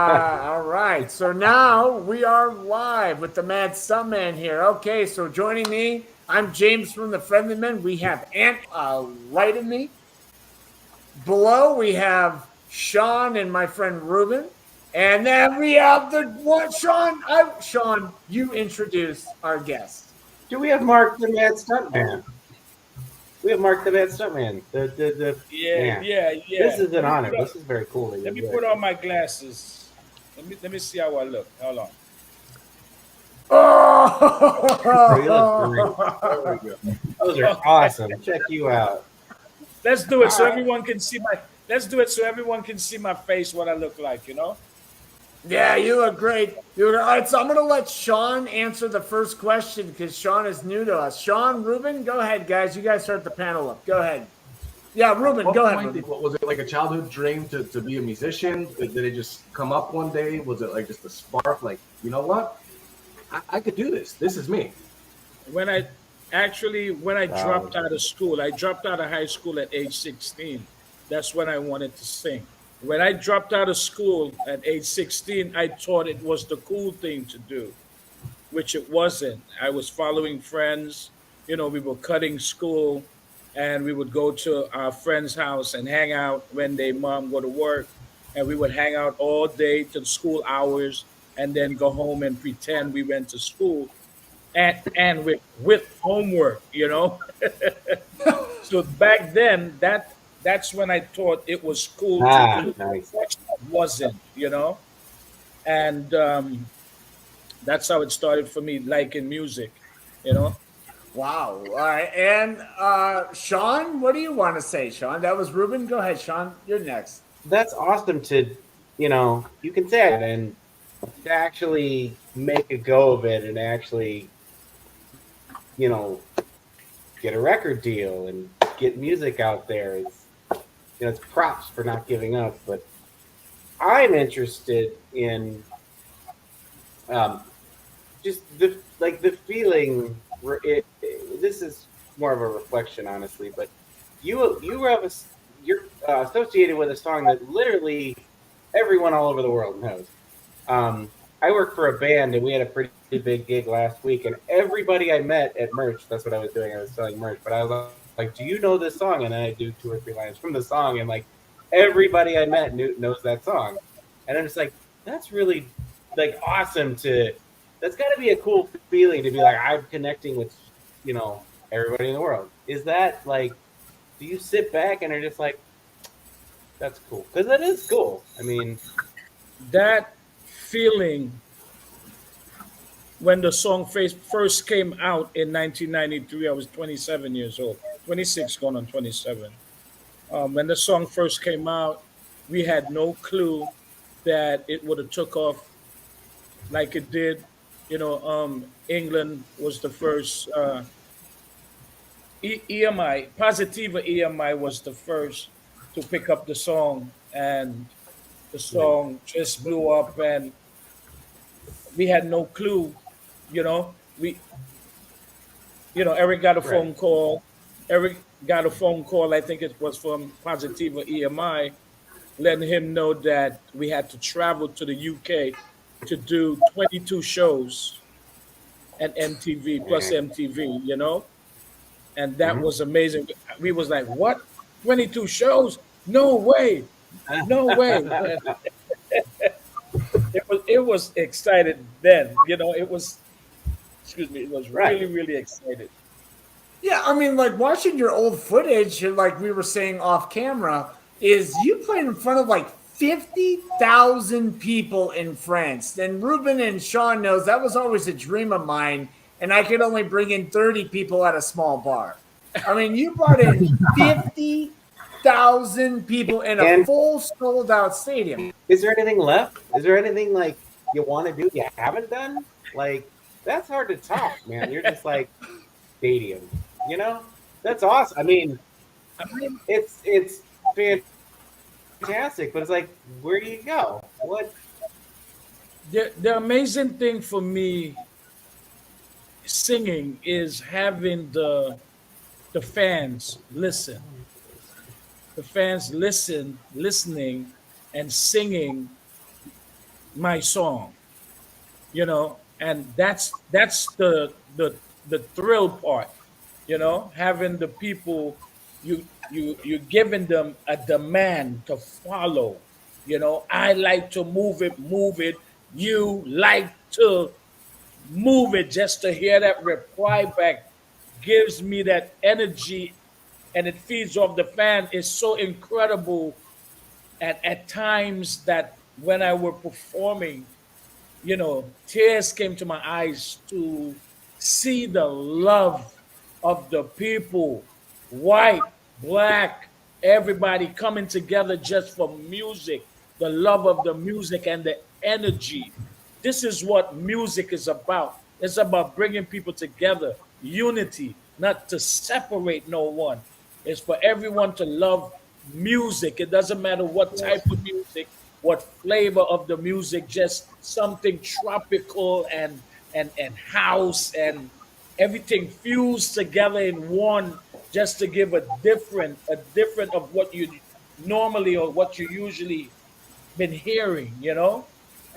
All right. So now we are live with the Mad Stuntman here. Okay, so joining me, I'm James from the Friendly Men. We have Ant right of me. Below, we have Sean and my friend Ruben. And then we have the what Sean. Sean, you introduce our guest. Do we have Mark the Mad Stuntman? We have Mark the Mad Stuntman. The Yeah, man. yeah, This yeah. is an honor. This is very cool that Let you're me here. put on my glasses. Let me see how I look. Hold on. Oh, you look great. There Oh, we go. Those are Okay. awesome. Check you out. Let's do it All so right. everyone can see my. Let's do it so everyone can see my face, what I look like. yeah, you look great. All right, so I'm going to let Sean answer the first question because Sean is new to us. Sean, Ruben, go ahead, guys. You guys start the panel up. Go ahead. Yeah, At Ruben, go what ahead, point Ruben. was it like a childhood dream to be a musician? Did it just come up one day? Was it like just a spark? Like, you know what? I could do this. This is me. When I Wow. dropped out of school, I dropped out of high school at age 16. That's when I wanted to sing. When I dropped out of school at age 16, I thought it was the cool thing to do, which it wasn't. I was following friends. We were cutting school and we would go to our friend's house and hang out when their mom go to work. And we would hang out all day till school hours and then go home and pretend we went to school and with homework. So back then that's when I thought it was cool to Ah, do, nice. which it wasn't. And that's how it started for me, liking music. Wow. All right. And Sean, what do you want to say, Sean? That was Ruben. Go ahead, Sean. You're next. That's awesome you can say it and to actually make a go of it and actually, you know, get a record deal and get music out there. It's props for not giving up. But I'm interested in um, just the feeling. This is more of a reflection, honestly. But you're associated with a song that literally everyone all over the world knows. I work for a band and we had a pretty big gig last week, and everybody I met at merch. That's what I was doing. I was selling merch, but I was like, "Do you know this song?" And then I do 2 or 3 lines from the song, and like everybody I met knows that song, and I'm just like, that's really like awesome to. That's got to be a cool feeling to be like I'm connecting with, everybody in the world. Is that like? Do you sit back and are just like, that's cool? Because that is cool. I mean, That feeling when the song first came out in 1993, I was 27 years old, 26 going on 27. When the song first came out, we had no clue that it would have took off like it did. England was the first. EMI, Positiva EMI was the first to pick up the song, and the song just blew up, and we had no clue. You know, we, Eric got a right. phone call. Eric got a phone call. I think it was from Positiva EMI, letting him know that we had to travel to the UK to do 22 shows at MTV plus Yeah. MTV. And that Mm-hmm. was amazing. We was like, what? 22 shows? No way. No way. And it was excited then. It was, excuse me, it was Right. really, really excited. Yeah, I mean, like watching your old footage, and like we were saying off camera, is you played in front of like 50,000 people in France. And Ruben and Sean knows that was always a dream of mine, and I could only bring in 30 people at a small bar. I mean, you brought in 50,000 people in a And full sold out stadium. is there anything left? Is there anything like you want to do you haven't done? Like that's hard to top, man. You're just like stadium, you know? That's awesome. I mean, I mean, it's fantastic, but it's like where do you go? What? the amazing thing for me singing is having the fans listen. The fans listening and singing my song, and that's the thrill part, having the people, you giving them a demand to follow. I like to move it, you like to move it. Just to hear that reply back gives me that energy, and it feeds off the fan. Is so incredible at times that when I were performing, tears came to my eyes to see the love of the people, white, black, everybody coming together just for music, the love of the music and the energy. This is what music is about. It's about bringing people together, unity, not to separate no one. It's for everyone to love music. It doesn't matter what type of music, what flavor of the music, just something tropical and house and everything fused together in one, just to give a different of what you normally or what you usually been hearing.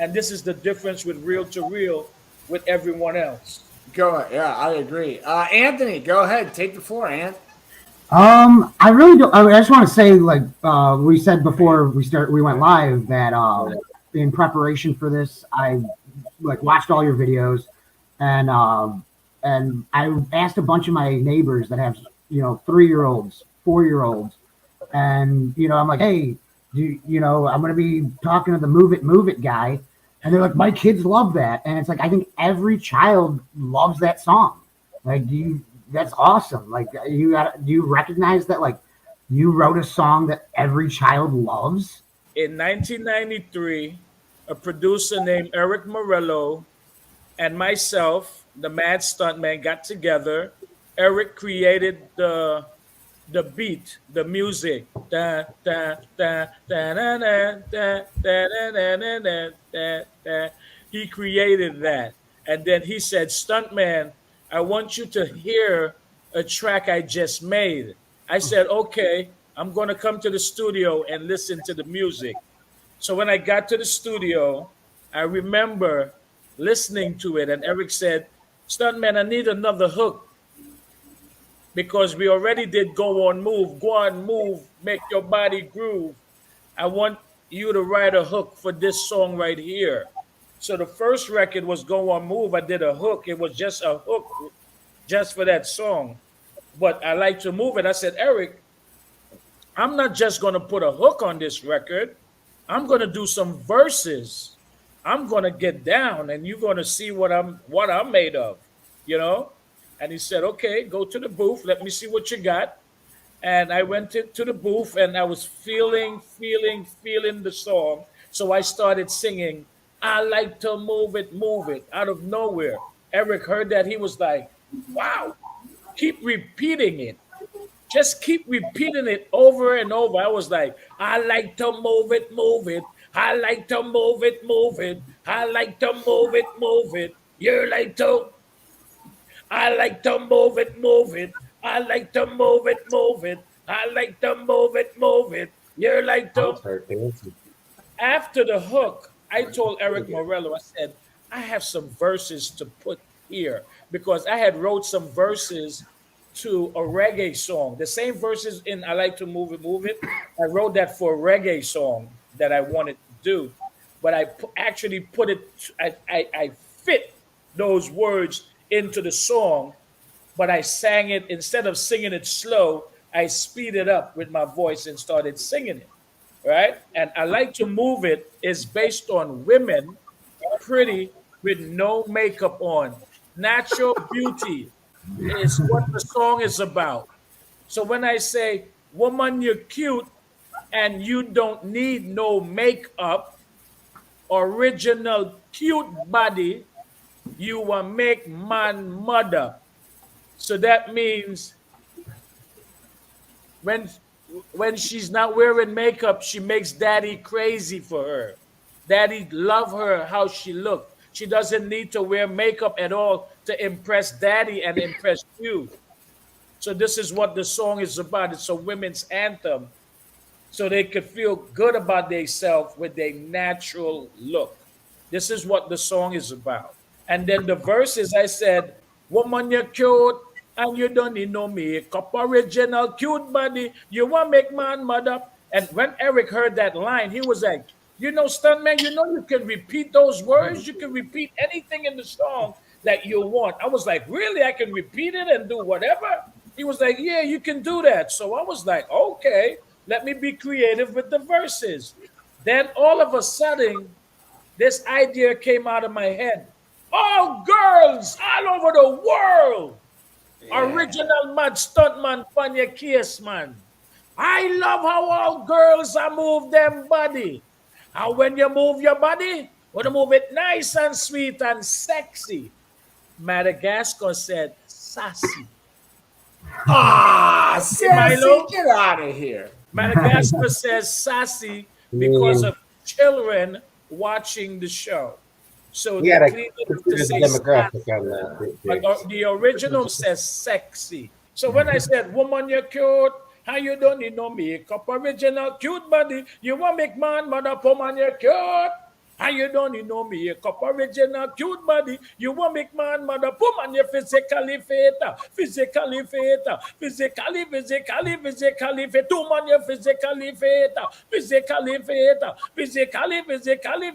And this is the difference with real to real with everyone else. Go ahead. Yeah, I agree. Anthony, go ahead. Take the floor, Ant. I really don't. I just want to say, like we said before we went live, that in preparation for this, I like watched all your videos, and I asked a bunch of my neighbors that have 3-year-olds, 4-year-olds, and I'm like, hey, I'm gonna be talking to the Move It guy, and they're like, my kids love that, and it's like I think every child loves that song. Like, that's awesome. Like, do you recognize that? Like, you wrote a song that every child loves. In 1993, a producer named Eric Morello and myself, the Mad Stuntman, got together. Eric created the beat, the music. Da, da, da, da, da, da, da, da, da, da, da, da, da, da. He created that. And then he said, Stuntman, I want you to hear a track I just made. I said, okay, I'm going to come to the studio and listen to the music. So when I got to the studio, I remember listening to it, and Eric said, Stuntman, I need another hook because we already did go on, move, make your body groove. I want you to write a hook for this song right here. So the first record was Go On Move. I did a hook. It was just a hook just for that song. But I like to move it. I said, Eric, I'm not just going to put a hook on this record. I'm going to do some verses. I'm going to get down and you're going to see what I'm made of, you know? And he said, "Okay, go to the booth. Let me see what you got." And I went to the booth and I was feeling the song. So I started singing, I like to move it out of nowhere. Eric heard that. He was like, wow, keep repeating it. Just keep repeating it over and over. I was like, I like to move it, move it. I like to move it, move it. I like to move it, move it. You like to, I like to move it, move it. I like to move it, move it. I like to move it, move it. You like I'll to. start dancing. After the hook, I told Eric Morello, I said, I have some verses to put here because I had wrote some verses to a reggae song. The same verses in I Like to Move It, Move It. I wrote that for a reggae song that I wanted to do. But actually put it, I fit those words into the song, but I sang it, instead of singing it slow, I speed it up with my voice and started singing it, right? And I Like to Move It is based on women pretty with no makeup on. Natural beauty is what the song is about. So when I say, woman, you're cute and you don't need no makeup, original cute body, you will make man mother. So that means when when she's not wearing makeup, she makes daddy crazy for her. Daddy love her how she look. She doesn't need to wear makeup at all to impress daddy and impress you. So this is what the song is about. It's a women's anthem. So they could feel good about themselves with their natural look. This is what the song is about. And then the verses, I said, woman, you're cute and you don't need no makeup. Original cute body. You want make man mad up. And when Eric heard that line, he was like, you know, Stuntman, you know you can repeat those words. You can repeat anything in the song that you want. I was like, really? I can repeat it and do whatever? He was like, yeah, you can do that. So I was like, okay, let me be creative with the verses. Then all of a sudden, this idea came out of my head. All girls all over the world. Original mad stuntman on your case, man. I love how all girls are move them body. And when you move your body, when you move it nice and sweet and sexy. Madagascar said sassy. Ah, Okay, Sassy, Milo. get out of here. Madagascar says sassy because of children watching the show. So We they gotta cleaned it up to consider the say demographic sassy. on that. But the original says sexy. So when I said, woman, you're cute, how you don't need no makeup, original cute body, you want make man, mother, woman, you're cute. How you don't need no makeup, original cute body, you want make man, mother, woman, you're physically fit, physically fit, physically fit, woman, you're physically fit,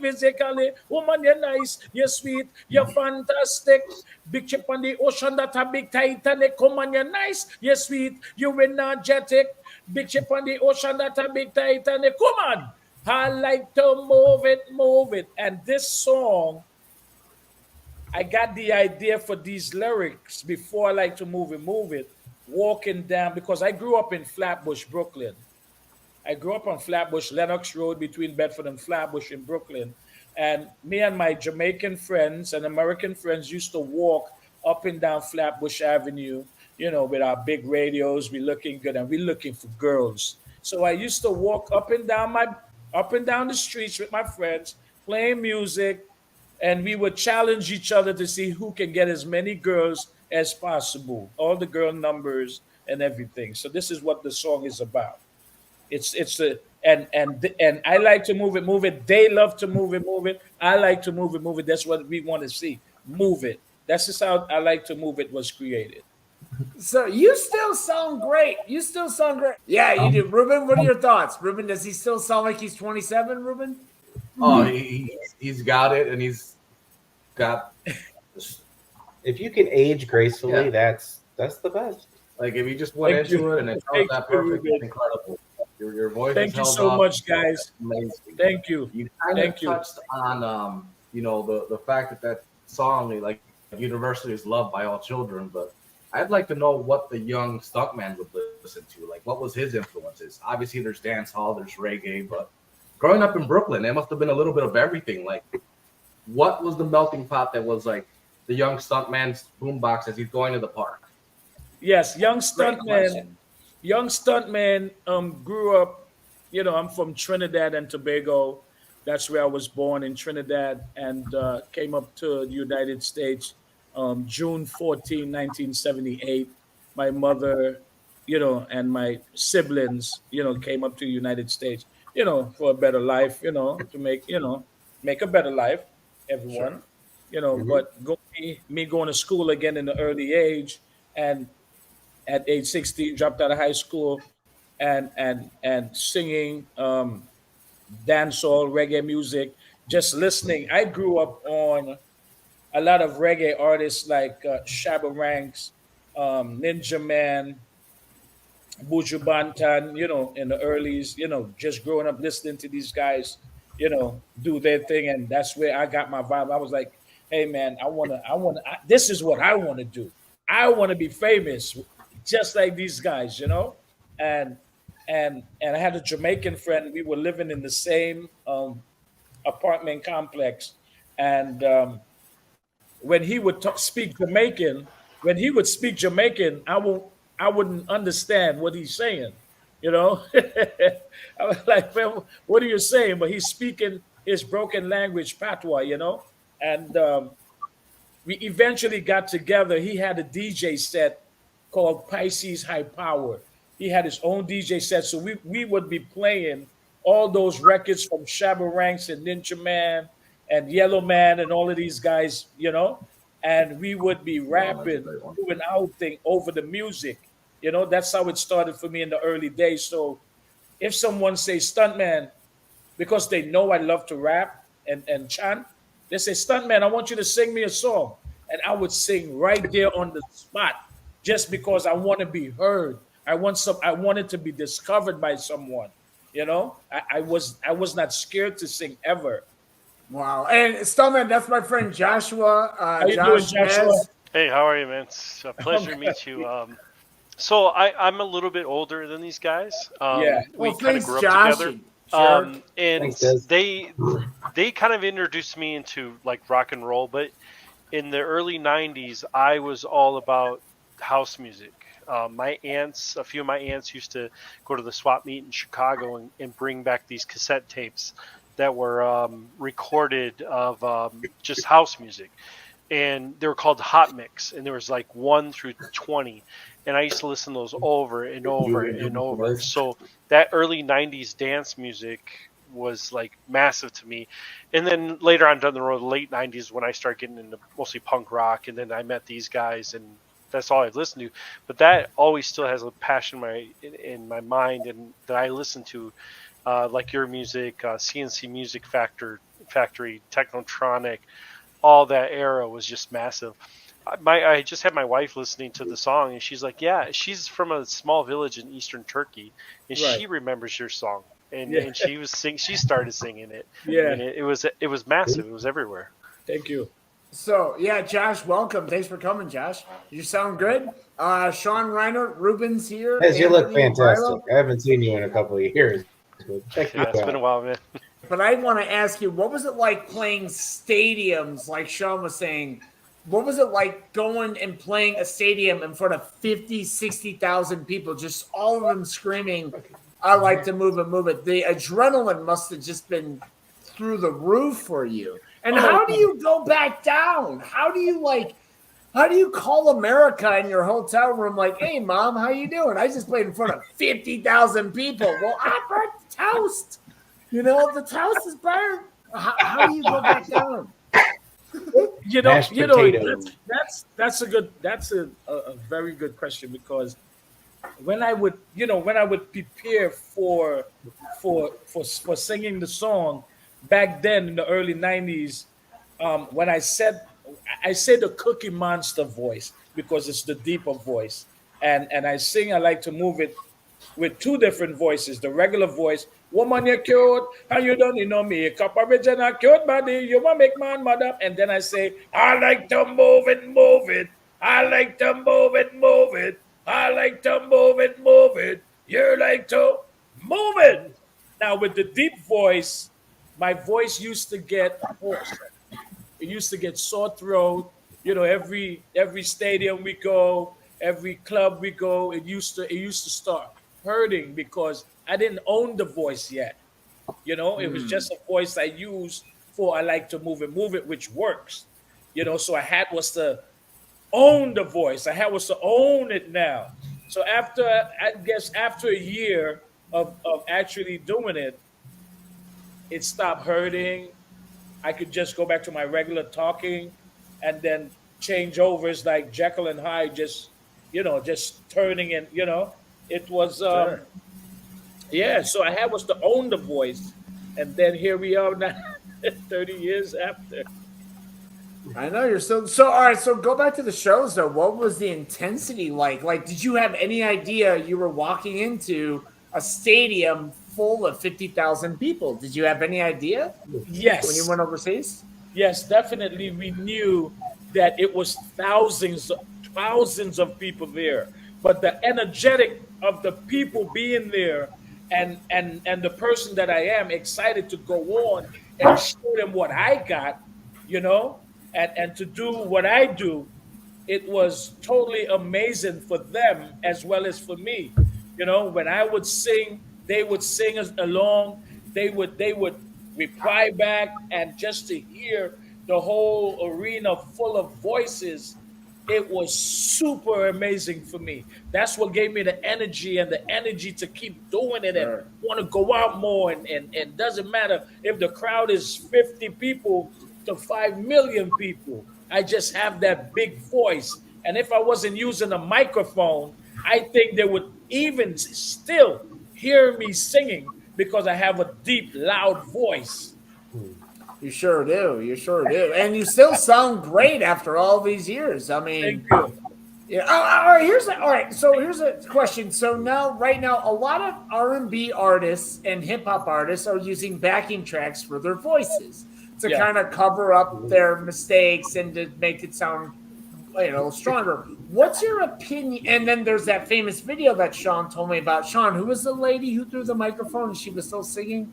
physically, woman, you're nice, you're sweet, you're fantastic. Big chip on the ocean that a big Titanic. Come on, you're nice, you're sweet, you're energetic. Big chip on the ocean that a big Titanic. Come on. I like to move it, move it. And this song, I got the idea for these lyrics before I like to move it, walking down, because I grew up in Flatbush, Brooklyn. I grew up on Flatbush, Lenox Road between Bedford and Flatbush in Brooklyn. And me and my Jamaican friends and American friends used to walk up and down Flatbush Avenue, you know, with our big radios, we looking good and we looking for girls. So I used to walk up and down the streets with my friends, playing music, and we would challenge each other to see who can get as many girls as possible, all the girl numbers and everything. So this is what the song is about. It's a and I like to move it, move it. They love to move it, move it. I like to move it, move it. That's what we want to see. Move it. That's just how I like to move it was created. So you still sound great. You still sound great. Yeah, you do. Ruben, what are your thoughts? Ruben, does he still sound like he's 27, Ruben? Oh, he's got it, and he's got If you can age gracefully, Yeah. that's the best. like if you just went Thank into you. it and it Thank sounds that you, perfect, Ruben. it's incredible. Your voice Thank is you held so up. much, guys. Amazing. Thank you. You kind Thank of you. touched on the fact that that song like universally is loved by all children, but I'd like to know what the young stuntman would listen to. Like, what was his influences? Obviously, there's dance hall, there's reggae, but growing up in Brooklyn, it must have been a little bit of everything. Like, what was the melting pot that was like the young stuntman's boombox as he's going to the park? Yes, Great question. young stuntman grew up, you know, I'm from Trinidad and Tobago. That's where I was born in Trinidad and came up to the United States June 14, 1978. My mother, you know, and my siblings, you know, came up to the United States, you know, for a better life, you know, to make, you know, make a better life, Sure. everyone, you know, Hmm. but me going to school again in the early age and at age 16 dropped out of high school and singing dancehall reggae music, just listening. I grew up on a lot of reggae artists like Shabba Ranks, Ninja Man, Buju Banton, you know, in the earlys, you know, just growing up listening to these guys, you know, do their thing. And that's where I got my vibe. I was like, hey, man, this is what I want to do. I want to be famous just like these guys, you know? And, and I had a Jamaican friend. We were living in the same apartment complex. And when he would speak Jamaican, when he would speak Jamaican, I wouldn't understand what he's saying. You know, I was like, "Man, what are you saying?" But he's speaking his broken language patois, you know. And we eventually got together. He had a DJ set called Pisces High Power. He had his own DJ set, so we would be playing all those records from Shabba Ranks and Ninja Man and Yellow Man and all of these guys, and we would be Wow, that's a rapping, great one. doing our thing over the music. That's how it started for me in the early days. So if someone says Stuntman, because they know I love to rap and chant, they say, Stuntman, I want you to sing me a song. And I would sing right there on the spot just because I want to be heard. I wanted to be discovered by someone. I was not scared to sing ever. Wow. And Stuntman, that's my friend Joshua, How you doing, Josh Joshua? Nez. Hey, how are you, man? It's a pleasure to meet you. So I'm a little bit older than these guys. Yeah. We Well, kind of thanks, grew up Josh. together. you jerk. And Thanks, Des. they kind of introduced me into like rock and roll, but in the early '90s, I was all about house music. A few of my aunts used to go to the swap meet in Chicago and bring back these cassette tapes that were recorded of just house music, and they were called Hot Mix, and there was like 1 through 20, and I used to listen to those over and over and over. So that early '90s dance music was like massive to me. And then later on down the road, late '90s, when I started getting into mostly punk rock, and then I met these guys, and that's all I've listened to. But that always still has a passion in my mind, and that I listen to, like your music, CNC Music Factory, Technotronic, all that era was just massive. I just had my wife listening to the song, and she's like, "Yeah, she's from a small village in eastern Turkey, and Right. she remembers your song." And Yeah. and she started singing it. Yeah. And it was massive. It was everywhere. Thank you. So, yeah, Josh, welcome. Thanks for coming, Josh. You sound good. Sean Reiner, Ruben's here. Guys, you look Anthony fantastic. Rilo. I haven't seen you in a couple of years. But check Yeah, you it's been a out. while, man. But I want to ask you, what was it like playing stadiums, like Sean was saying? What was it like going and playing a stadium in front of 50, 60,000 people, just all of them screaming, I like to move it, move it. The adrenaline must have just been through the roof for you. And how do you go back down? How do you call America in your hotel room like, hey, Mom, how you doing? I just played in front of 50,000 people. Well, I burnt the toast. The toast is burned. How do you go back down? Mashed potato. That's a very good question, because when I would prepare for singing the song back then in the early '90s, when I said the Cookie Monster voice, because it's the deeper voice, and I sing, I like to move it with two different voices. The regular voice, woman, you're cute, and you don't need no makeup. Original cute body, you want make man mad up. And then I say, I like to move it, move it. I like to move it, move it. I like to move it, move it. You like to move it. Now with the deep voice, my voice used to get hoarse. It used to get sore throat. Every stadium we go, every club we go, it used to start hurting because I didn't own the voice yet. It was just a voice I used for I like to move it, which works. So I had was to own the voice. I had was to own it now. So after a year of actually doing it, it stopped hurting. I could just go back to my regular talking, and then change over. It's like Jekyll and Hyde, just turning and it was yeah. So I had was to own the voice, and then here we are now, 30 years after. I know you're so all right. So go back to the shows though. What was the intensity like? Like, did you have any idea you were walking into a stadium full of 50,000 people? Did you have any idea Yes. when you went overseas? Yes, definitely. We knew that it was thousands of people there, but the energetic of the people being there, and the person that I am excited to go on and show them what I got, and to do what I do, it was totally amazing for them as well as for me. When I would sing, they would sing us along. They would reply back, and just to hear the whole arena full of voices it was super amazing for me. That's what gave me the energy and the energy to keep doing it and Sure. want to go out more. And doesn't matter if the crowd is 50 people to 5 million people. I just have that big voice. And if I wasn't using a microphone, I think they would even still hear me singing because I have a deep, loud voice. You sure do. You sure do. And you still sound great after all these years. I Thank mean, you. yeah. All right. All right. So here's a question. So now, right now, a lot of R&B artists and hip hop artists are using backing tracks for their voices to Yeah. kind of cover up their mistakes and to make it sound, stronger. What's your opinion? And then there's that famous video that Sean told me about. Sean, who was the lady who threw the microphone and she was still singing?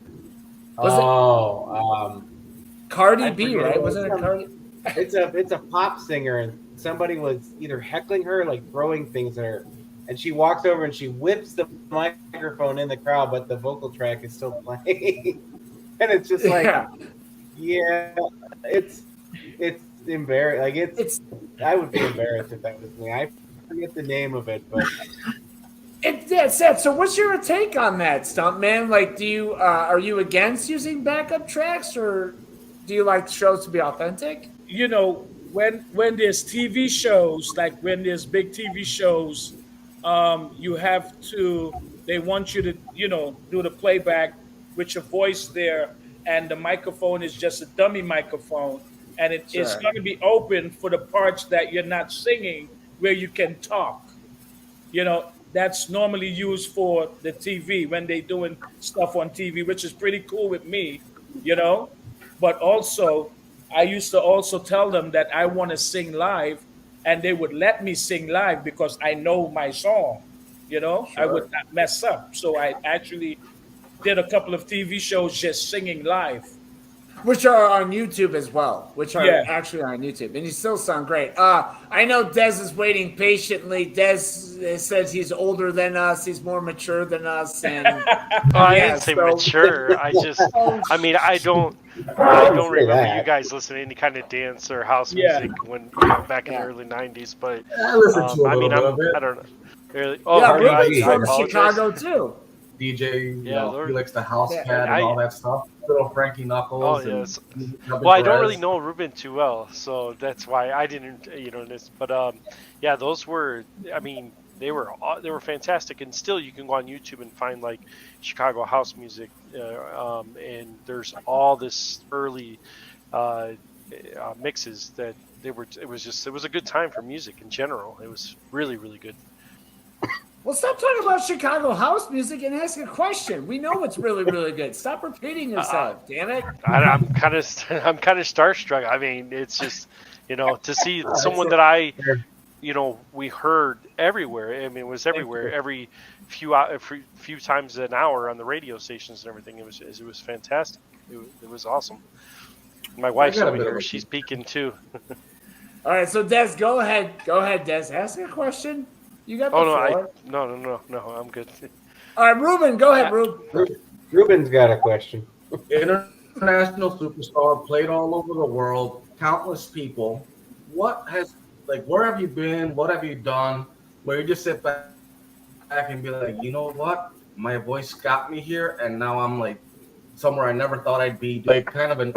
Was it Oh, Cardi I B? forget. Right? Wasn't it Cardi? It's a pop singer, and somebody was either heckling her, like throwing things at her, and she walks over and she whips the microphone in the crowd, but the vocal track is still playing, and it's just like, yeah, it's embarrassing. Like It's I would be embarrassed if that was me. I forget the name of it, but It's sad. So, what's your take on that, Stuntman? Like, do you are you against using backup tracks, or do you like shows to be authentic? You know, when there's TV shows, like when there's big TV shows, you have to. They want you to, do the playback with your voice there, and the microphone is just a dummy microphone, and it's Sure. going to be open for the parts that you're not singing, where you can talk. That's normally used for the TV when they doing stuff on TV, which is pretty cool with me, you know. But also, I used to also tell them that I want to sing live, and they would let me sing live because I know my song. I would Sure. not mess up. So I actually did a couple of TV shows just singing live. Which are on YouTube as well, which are Yeah. actually on YouTube, and you still sound great. I know Dez is waiting patiently. Dez says he's older than us, he's more mature than us, and Oh, I yeah, didn't say so mature. oh, I mean, I don't say remember that. you guys listening to any kind of dance or house Yeah. music when back in the Yeah. early '90s. But I listen to a I mean, little bit. I don't know. Really? Oh, yeah, Cardi I, Ruben's B. I from apologize. Chicago too. DJ, Yeah, Lord. he likes the house Yeah. cat and I- all that stuff. Little Frankie Oh, Knuckles. yes. And Well, I don't really know Ruben too well, so that's why I didn't, this. But yeah, those were. I mean, they were fantastic, and still you can go on YouTube and find like Chicago house music, and there's all this early mixes that they were. It was a good time for music in general. It was really really good. Well, stop talking about Chicago house music and ask a question. We know it's really, really good. Stop repeating yourself, damn it. I'm kind of I'm kind of starstruck. I mean, it's just to see someone that I we heard everywhere. I mean, it was everywhere every few times an hour on the radio stations and everything. It was fantastic. It was awesome. My wife's got a over bit of here. a- She's peeking too. All right, so Des, go ahead. Go ahead, Des. Ask a question. You got the Oh no, floor. no, I'm good. All right, Ruben, go ahead, Ruben. Ruben's got a question. International superstar, played all over the world, countless people. Where have you been? What have you done? Where you just sit back and be like, you know what? My voice got me here, and now I'm like somewhere I never thought I'd be. Like kind of an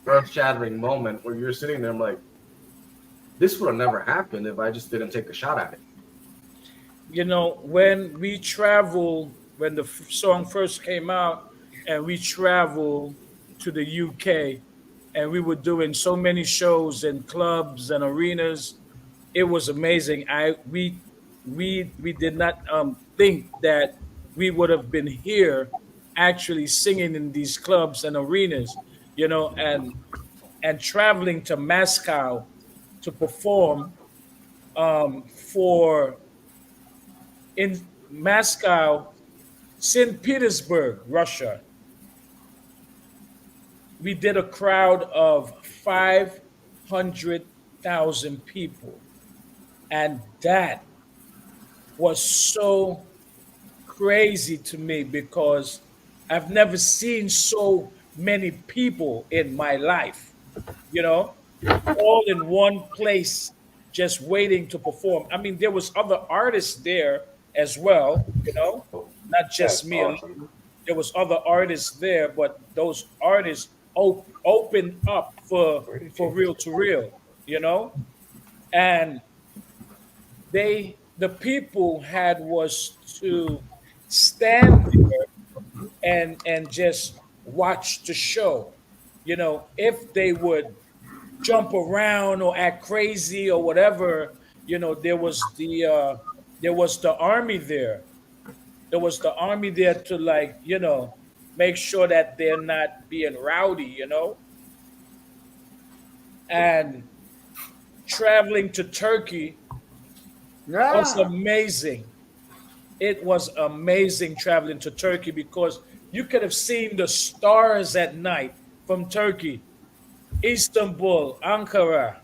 earth-shattering moment where you're sitting there, I'm like, this would have never happened if I just didn't take a shot at it. When we traveled, when the song first came out, and we traveled to the UK, and we were doing so many shows in clubs and arenas, it was amazing. We did not think that we would have been here, actually singing in these clubs and arenas, and traveling to Moscow to perform for in Moscow, St. Petersburg, Russia. We did a crowd of 500,000 people. And that was so crazy to me because I've never seen so many people in my life, all in one place just waiting to perform. I mean, there was other artists there as well, not just That's me awesome. alone. There was other artists there, but those artists opened up Where did for James real to real, and the people had was to stand there and just watch the show. If they would jump around or act crazy or whatever, there was the army there. There was the army there to, like, make sure that they're not being rowdy. And traveling to Turkey was Yeah. amazing. It was amazing traveling to Turkey because you could have seen the stars at night from Turkey, Istanbul, Ankara.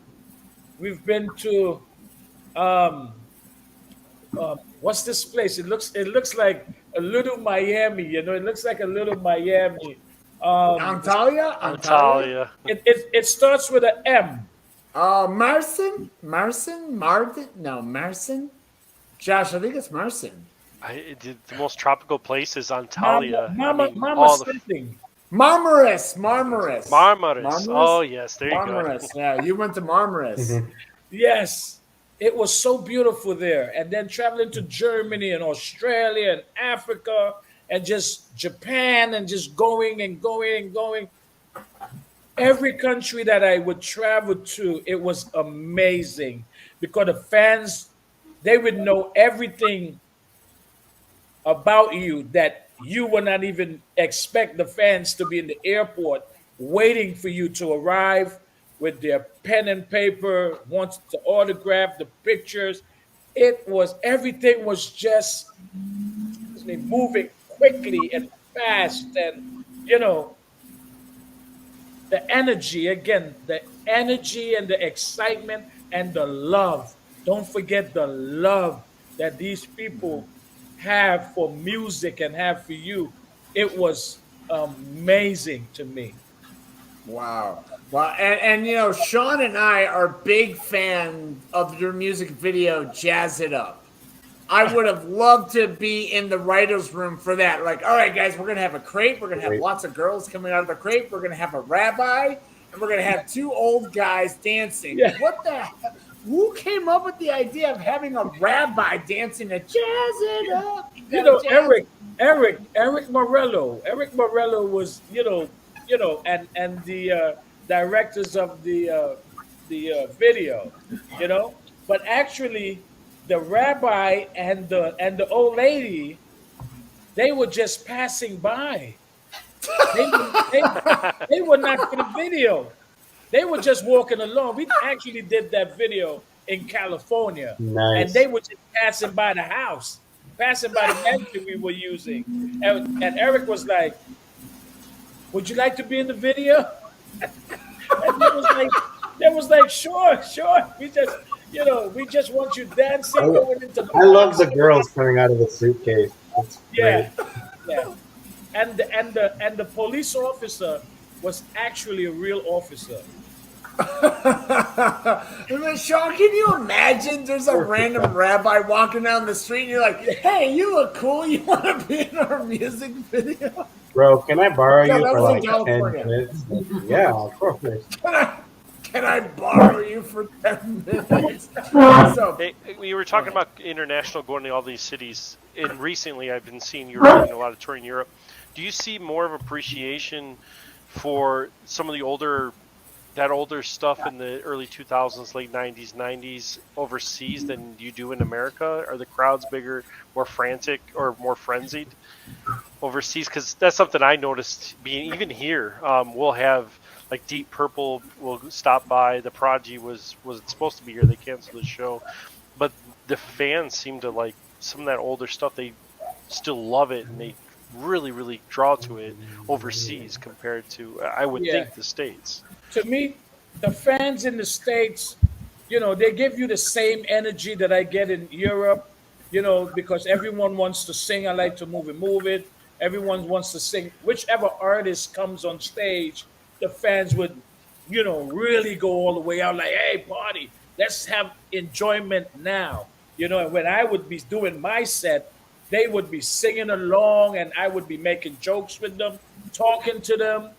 We've been to um, what's this place? It looks like a little Miami. It looks like a little Miami. Antalya? Antalya? Natalia. It starts with an M. Marcin? Marcin? Mardin? No, Marcin? Josh, I think it's Marcin. The most tropical place is Mama, Antalya. mama, I mean, mama all the something. Marmaris. Marmaris. Marmaris. Oh yes, there you Marmaris. go. Yeah, you went to Marmaris. Yes, it was so beautiful there. And then traveling to Germany and Australia and Africa and just Japan and just going and going and going. Every country that I would travel to, it was amazing because the fans, they would know everything about you that you would not even expect the fans to be in the airport waiting for you to arrive with their pen and paper, wants to autograph the pictures. Everything was just, excuse me, moving quickly and fast, and you know the energy and the excitement and the love. Don't forget the love that these people have for music and have for you. It was amazing to me. Wow. Well, and Sean and I are big fans of your music video, Jazz It Up. I would have loved to be in the writer's room for that. Like, all right, guys, we're going to have a crate. We're going to have lots of girls coming out of the crate. We're going to have a rabbi, and we're going to have two old guys dancing. Yeah. What the hell? Who came up with the idea of having a rabbi dancing to Jazz It Up? Eric Morello. Eric Morello was, and the directors of the video, but actually the rabbi and the old lady, they were just passing by. They were not for the video. They were just walking along. We actually did that video in California, Nice. and they were just passing by the house, passing by the mansion we were using, and Eric was like, "Would you like to be in the video?" And they was like, "Sure. We just want you dancing, going into the I love the box." girls coming out of the suitcase. That's Yeah, great. yeah. And the police officer was actually a real officer. Sean, can you imagine there's a random rabbi walking down the street and you're like, hey, you look cool. You want to be in our music video? Bro, can I borrow No, you that for was in like 10 California. minutes? Yeah, of course. Can I borrow you for 10 minutes? So, Hey, we were talking about international, going to all these cities, and recently I've been seeing you doing a lot of touring Europe. Do you see more of appreciation for some of the older stuff in the early 2000s, late 90s overseas than you do in America? Are the crowds bigger, more frantic, or more frenzied overseas? Because that's something I noticed being even here. We'll have like Deep Purple will stop by. The Prodigy was supposed to be here. They canceled the show, but the fans seem to like some of that older stuff. They still love it, and they really draw to it overseas compared to I would think the States. To me, the fans in the States, they give you the same energy that I get in Europe, because everyone wants to sing. I like to move it. Everyone wants to sing. Whichever artist comes on stage, the fans would, really go all the way out like, hey, party. Let's have enjoyment now. And when I would be doing my set, they would be singing along and I would be making jokes with them, talking to them,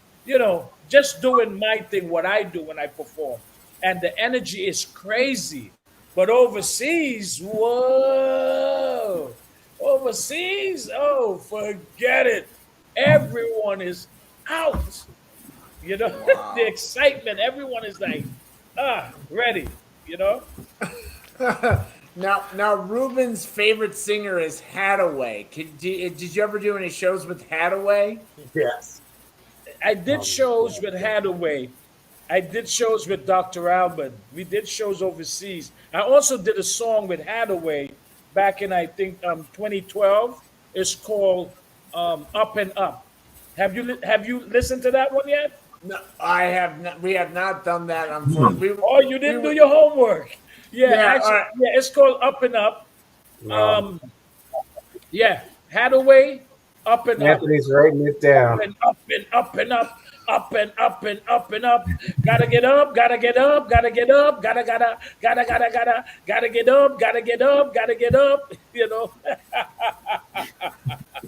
just doing my thing, what I do when I perform. And the energy is crazy. But overseas, whoa, overseas, oh, forget it. Everyone is out. The excitement, everyone is like, ready, you know? Now, Ruben's favorite singer is Hadaway. Did you ever do any shows with Hadaway? Yes. I did shows with Hadaway. I did shows with Dr. Alban. We did shows overseas. I also did a song with Hadaway back in, I think, 2012. It's called Up and Up. Have you listened to that one yet? No, I have not. We have not done that. Unfortunately. Oh, you didn't do your homework. Yeah, Yeah, actually, all right. yeah, it's called Up and Up. No. Yeah, Hadaway, Up and Up. Anthony's writing it down. And up and up and up, up and up and up and up. Gotta get up, gotta get up, gotta get up, gotta get up, gotta get up, gotta get up.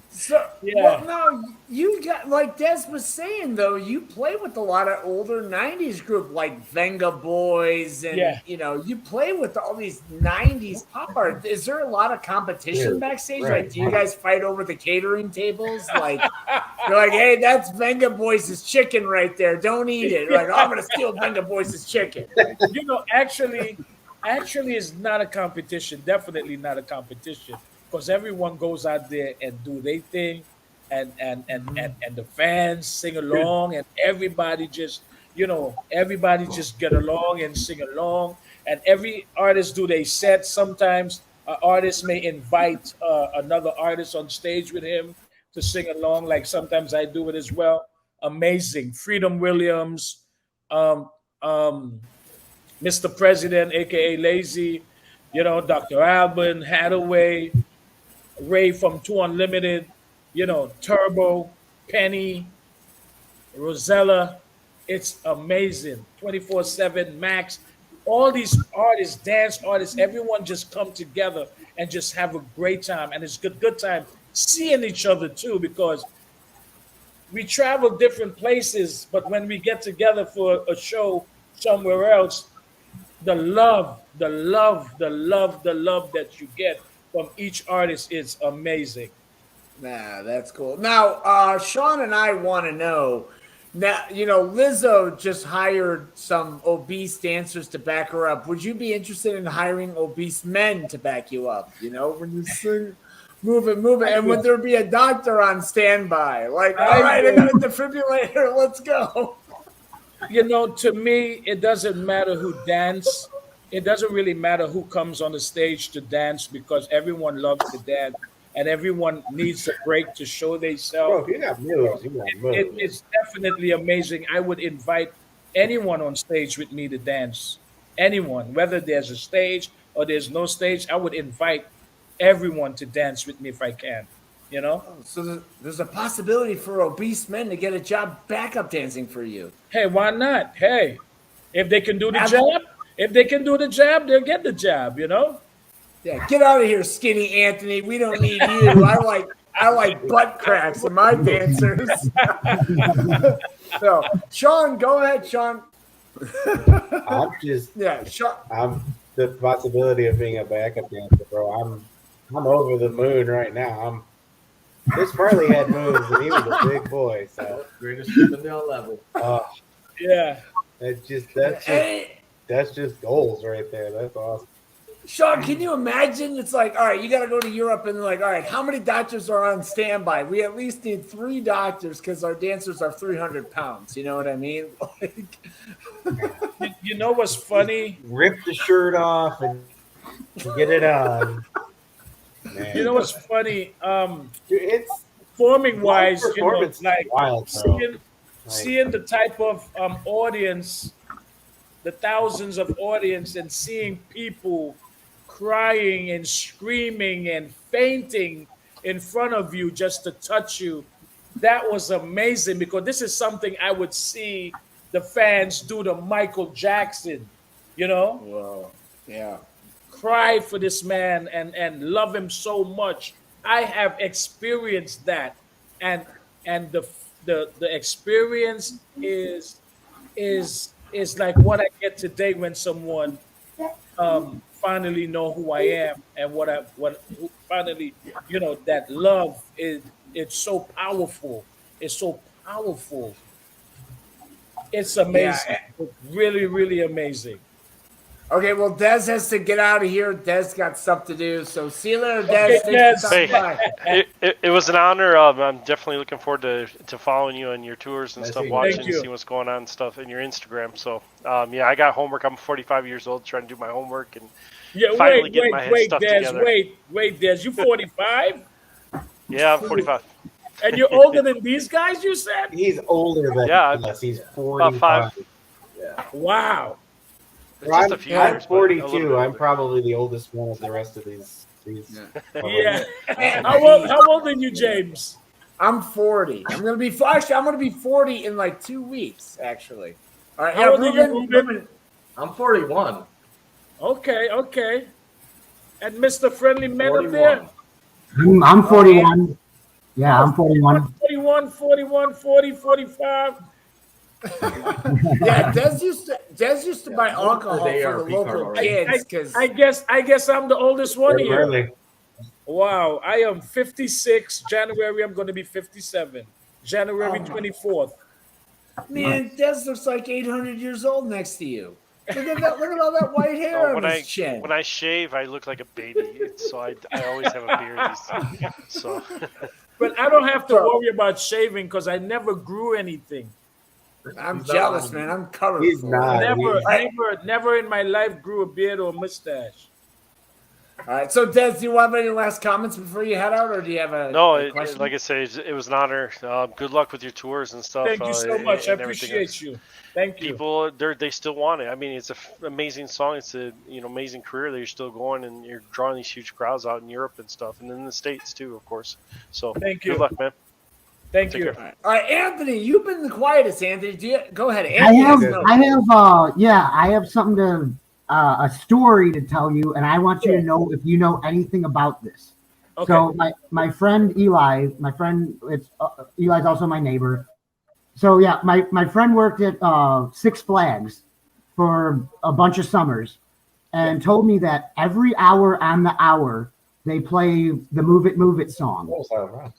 So, Yeah. well, no, you got like Des was saying though. You play with a lot of older '90s group like Venga Boys, and Yeah. you play with all these '90s pop art. Is there a lot of competition Yeah, backstage? right. Like, do you guys fight over the catering tables? Like, you're like, hey, that's Venga Boys' chicken right there. Don't eat it. Like, I'm gonna steal Venga Boys' chicken. Actually, it's not a competition. Definitely not a competition because everyone goes out there and do their thing, and the fans sing along, and everybody just get along and sing along, and every artist do they set. Sometimes an artist may invite another artist on stage with him to sing along. Like sometimes I do it as well. Amazing, Freedom Williams. Um, um, Mr. President, aka Lazy, Dr. Alban, Hadaway, Ray from Two Unlimited, Turbo, Penny, Rosella. It's amazing. 24/7 Max. All these artists, dance artists, everyone just come together and just have a great time. And it's good time seeing each other too, because we travel different places, but when we get together for a show somewhere else, the love, the love, the love, the love that you get from each artist is amazing. Nah, that's cool. Now, Sean and I want to know. Now, Lizzo just hired some obese dancers to back her up. Would you be interested in hiring obese men to back you up? When you sing, move it, and would there be a doctor on standby? Like, all right, I got a defibrillator. Let's go. To me, it doesn't matter who dance. It doesn't really matter who comes on the stage to dance because everyone loves to dance and everyone needs a break to show Bro, themselves. if you got moves, you got moves. It's definitely amazing. I would invite anyone on stage with me to dance. Anyone, whether there's a stage or there's no stage, I would invite everyone to dance with me if I can. So there's a possibility for obese men to get a job backup dancing for you. Hey, why not? Hey, if they can do the job, they'll get the job. Yeah, get out of here, skinny Anthony. We don't need you. I like butt cracks in my dancers. So, Sean, go ahead, Sean. I'm just, Sean. I'm the possibility of being a backup dancer, bro. I'm over the moon right now. Chris Farley had moves, and he was a big boy. So Greatest Chippendale level. Yeah. That's just goals right there. That's awesome. Sean, can you imagine? It's like, all right, you got to go to Europe, and like, all right, how many doctors are on standby? We at least need 3 doctors because our dancers are 300 pounds. You know what I mean? You know what's funny? Rip the shirt off and get it on. Man. You know what's funny? Dude, it's Forming wise, performance like wild, seeing the type of audience, the thousands of audience, and seeing people crying and screaming and fainting in front of you just to touch you. That was amazing because this is something I would see the fans do to Michael Jackson. You know, Whoa. Yeah. cry for this man and love him so much. I have experienced that, and the experience is like what I get today when someone finally know who I am and finally, that love is, it's so powerful. It's so powerful. It's Yeah. amazing. It's really, really amazing. Okay, well, Dez has to get out of here. Dez got stuff to do. So see you later, Okay, Dez. Thanks Des. for stopping Hey, by. it was an honor. I'm definitely looking forward to following you on your tours and Nice stuff, seeing you. watching Thank and you. seeing what's going on and stuff in your Instagram. So, yeah, I got homework. I'm 45 years old, trying to do my homework and Yeah, finally getting my head stuff Des, together. Des. You 45, Yeah, I'm 45. and you're older than these guys. You said, He's older than Yeah, us. He's about 45. 5. Yeah. wow. It's just a few I'm years. But a little 42. bit I'm older. probably the oldest one of the rest of these. Yeah. And How old are you, James? I'm 40. I'm gonna be 40 in like 2 weeks, actually. All right, How yeah, old are you, Ruben, Ruben? I'm 41. Okay, okay. And Mr. Friendly Man up there? 41. I'm 41. Yeah, I'm 41. 41, 41, 40, 45. yeah, Des used to buy Yeah, most of alcohol the for ARP the card local already. kids because I guess I'm the oldest one here. Early. Wow, I am 56. January, I'm going to be 57. January 24th. man, Des looks like 800 years old next to you. Look at that! Look at all that white hair on his chin. when I shave, I look like a baby. So I always have a beard. So But I don't have to worry about shaving because I never grew anything. I'm He's jealous, not- man. I'm covered. He's for not. it. Never in my life grew a beard or a mustache. All right. So, Des, do you have any last comments before you head out, or do you have a question? like I say, it was an honor. Good luck with your tours and stuff. Thank you so much. I and everything appreciate else. you. Thank you. People, they still want it. I mean, it's an amazing song. It's a amazing career that you're still going, and you're drawing these huge crowds out in Europe and stuff, and in the States too, of course. So Thank you. Good luck, man. Thank Take you. care. All right, Anthony, you've been the quietest. Anthony, go ahead. I Anthony, have something to, a story to tell you, and I want you to know if you know anything about this. Okay. So my friend Eli, Eli's also my neighbor. So yeah, my friend worked at Six Flags for a bunch of summers, and told me that every hour on the hour they play the Move It song.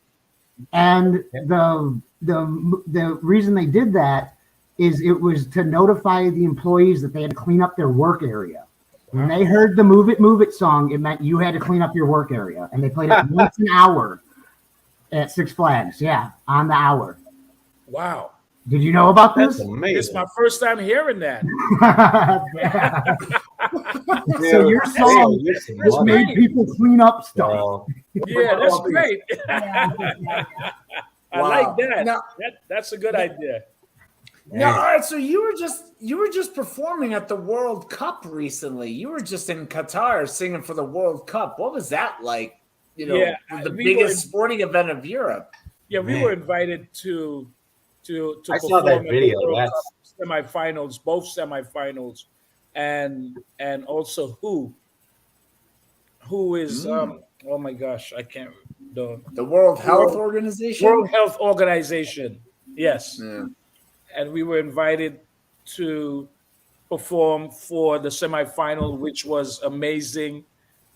And the reason they did that is it was to notify the employees that they had to clean up their work area. When they heard the Move It song, it meant you had to clean up your work area. And they played it once an hour at Six Flags. Yeah, on the hour. Wow. Did you know about That's this? amazing. It's my first time hearing that. So your song just made people clean up stuff. Well, Yeah, that's great. I like that. Now- That's a good idea. Now, all right. So you were just performing at the World Cup recently. You were just in Qatar singing for the World Cup. What was that like? Yeah, the we biggest were- sporting event of Europe. Yeah, we Man. were invited to I saw that perform at the video. World That's Cup semifinals, both semifinals, and also who is oh my gosh, I can't The World Health Organization. World Health Organization. Yes. Yeah. And we were invited to perform for the semifinal, which was amazing.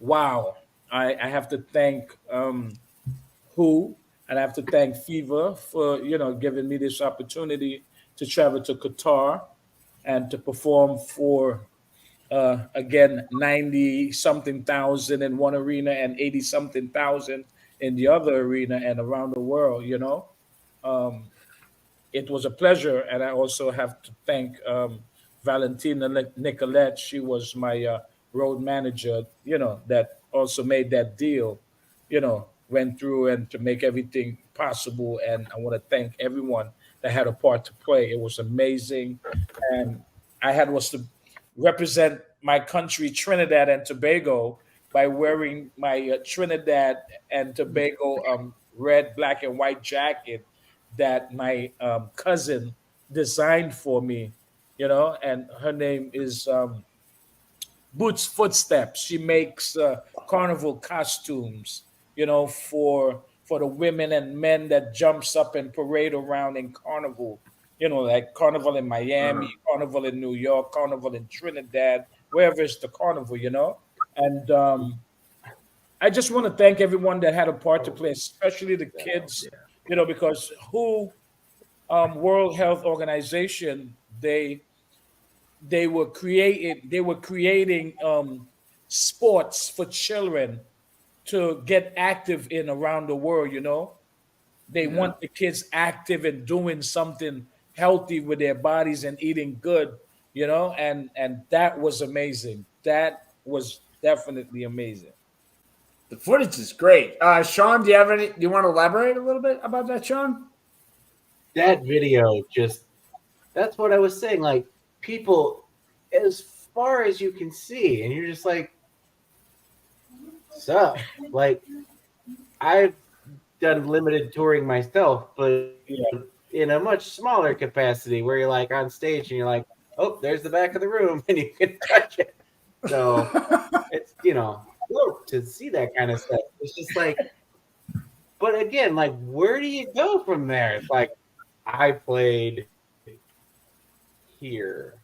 Wow. I have to thank who, and I have to thank FIFA for giving me this opportunity to travel to Qatar and to perform for again 90 something thousand in one arena and 80 something thousand in the other arena and around the world. It was a pleasure, and I also have to thank Valentina Nicolette. She was my road manager, that also made that deal, went through and to make everything possible. And I want to thank everyone that had a part to play. It was amazing. And was to represent my country, Trinidad and Tobago, by wearing my Trinidad and Tobago red, black, and white jacket that my cousin designed for me, and her name is Boots Footsteps. She makes carnival costumes, for the women and men that jumps up and parade around in carnival. Like carnival in Miami, carnival in New York, carnival in Trinidad, wherever it's the carnival. And I just want to thank everyone that had a part to play, especially the kids. Because who World Health Organization, they were creating sports for children to get active in around the world. They want the kids active and doing something healthy with their bodies and eating good, and that was amazing. That was definitely amazing. The footage is great. Sean, do you want to elaborate a little bit about that, Sean? That video that's what I was saying. Like, people as far as you can see, and you're just like, sup? Like, I've done limited touring myself, but in a much smaller capacity, where you're like on stage and you're like, oh, there's the back of the room, and you can touch it. So it's to see that kind of stuff. It's just like, but again, like, where do you go from there? It's like, I played here,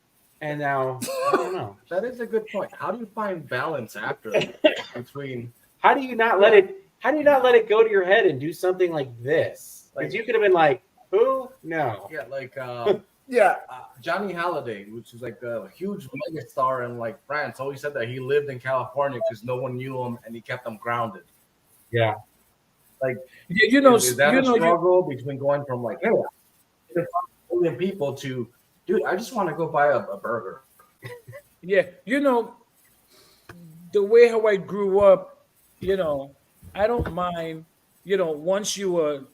and now I don't know. That is a good point. How do you find balance after between? How do you not let it go to your head and do something like this? Because you could have been like, who? No. Yeah, like Yeah. Johnny Halliday, which is like a huge mega star in like France, always said that he lived in California because no one knew him and he kept them grounded. Yeah. Like, is that a struggle between going from like, hey, 5 million people to, dude, I just want to go buy a burger. Yeah, the way how I grew up, I don't mind, once you are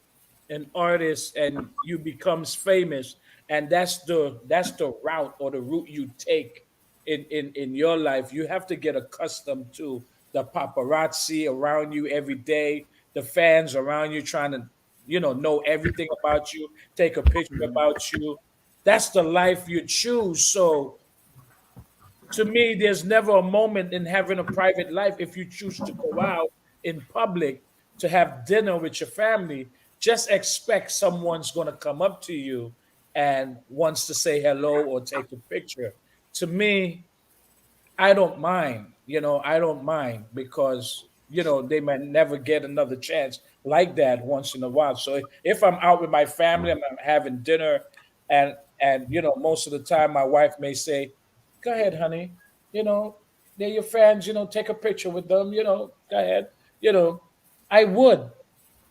an artist and you becomes famous, and that's the route or the route you take in your life. You have to get accustomed to the paparazzi around you every day, the fans around you trying to, know everything about you, take a picture about you. That's the life you choose. So to me, there's never a moment in having a private life if you choose to go out in public to have dinner with your family. Just expect someone's going to come up to you and wants to say hello or take a picture. To me, I don't mind. I don't mind because they might never get another chance like that once in a while. So if I'm out with my family, I'm having dinner, and most of the time my wife may say, "Go ahead, honey. They're your fans. Take a picture with them. Go ahead." I would.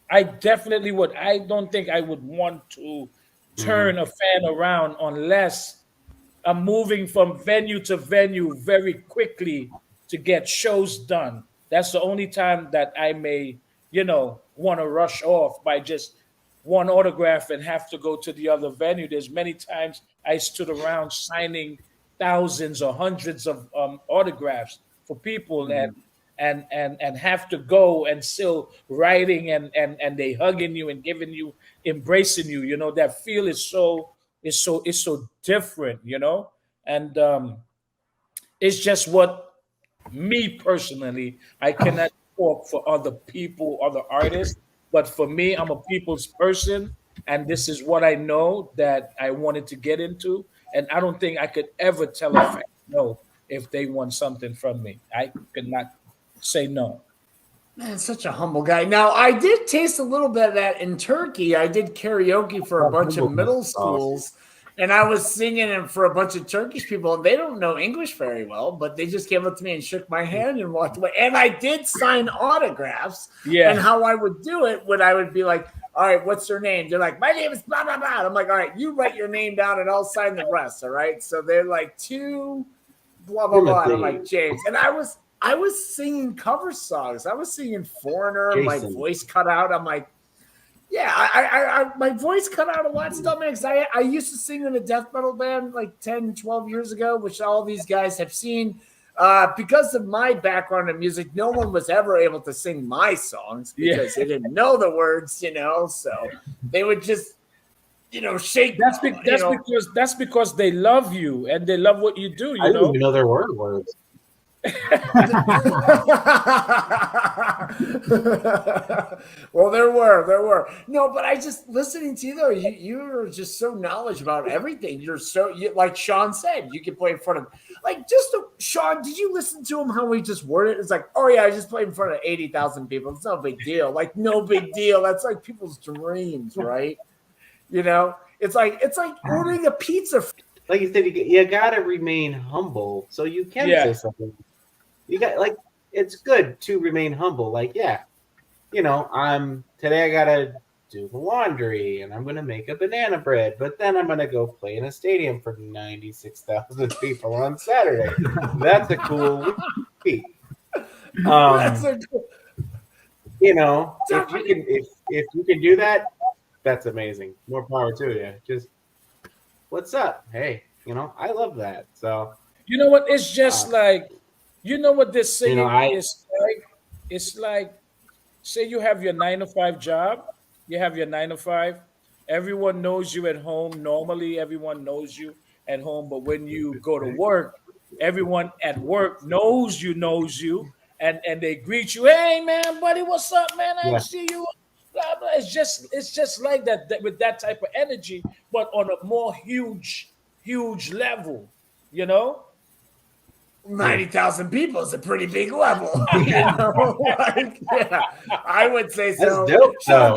I definitely would. I don't think I would want to turn a fan around unless I'm moving from venue to venue very quickly to get shows done. That's the only time that I may, want to rush off by just one autograph and have to go to the other venue. There's many times I stood around signing thousands or hundreds of autographs for people and have to go and still writing and they hugging you and giving you, embracing you. That feel is so different. And it's just what me personally. I cannot talk for other people, other artists, but for me, I'm a people's person, and this is what I know that I wanted to get into, and I don't think I could ever tell a fan no if they want something from me. I could not say no. Man, such a humble guy. Now, I did taste a little bit of that in Turkey. I did karaoke for a bunch of middle schools, and I was singing it for a bunch of Turkish people. They don't know English very well, but they just came up to me and shook my hand and walked away. And I did sign autographs. Yeah. And how I would do it, I would be like, all right, what's your name? They're like, my name is blah, blah, blah. I'm like, all right, you write your name down and I'll sign the rest, all right? So they're like, to blah, blah, blah. And I'm like, James. And I was singing cover songs. I was singing Foreigner. Jason. My voice cut out. I'm like, yeah, I my voice cut out a lot, Stuntman, because I used to sing in a death metal band like 10, 12 years ago, which all these guys have seen. Because of my background in music, no one was ever able to sing my songs because they didn't know the words, so they would just, shake. That's because they love you and they love what you do. I didn't even know there were words. Well, there were. No, but I just listening to you though. You're just so knowledgeable about everything. Like Sean said, you can play in front of Sean. Did you listen to him how he just worded it? It's like, oh yeah, I just played in front of 80,000 people. It's no big deal. Like no big deal. That's like people's dreams, right? You know, it's like ordering a pizza. Like you said, you gotta remain humble so you can say something. You got it's good to remain humble. Like, yeah, today I gotta do the laundry and I'm gonna make a banana bread, but then I'm gonna go play in a stadium for 96,000 people on Saturday. That's a cool week. That's a cool. If you can do that, that's amazing. More power to you. Just what's up? Hey, I love that. So you know what? It's just what this saying is like. It's like, say you have your 9-to-5 job. You have your 9-to-5. Everyone knows you at home. Normally, everyone knows you at home. But when you go to work, everyone at work knows you, and they greet you. Hey, man, buddy, what's up, man? I see you. Blah, blah. It's just like that with that type of energy, but on a more huge level, 90,000 people is a pretty big level. I would say so. That's dope, so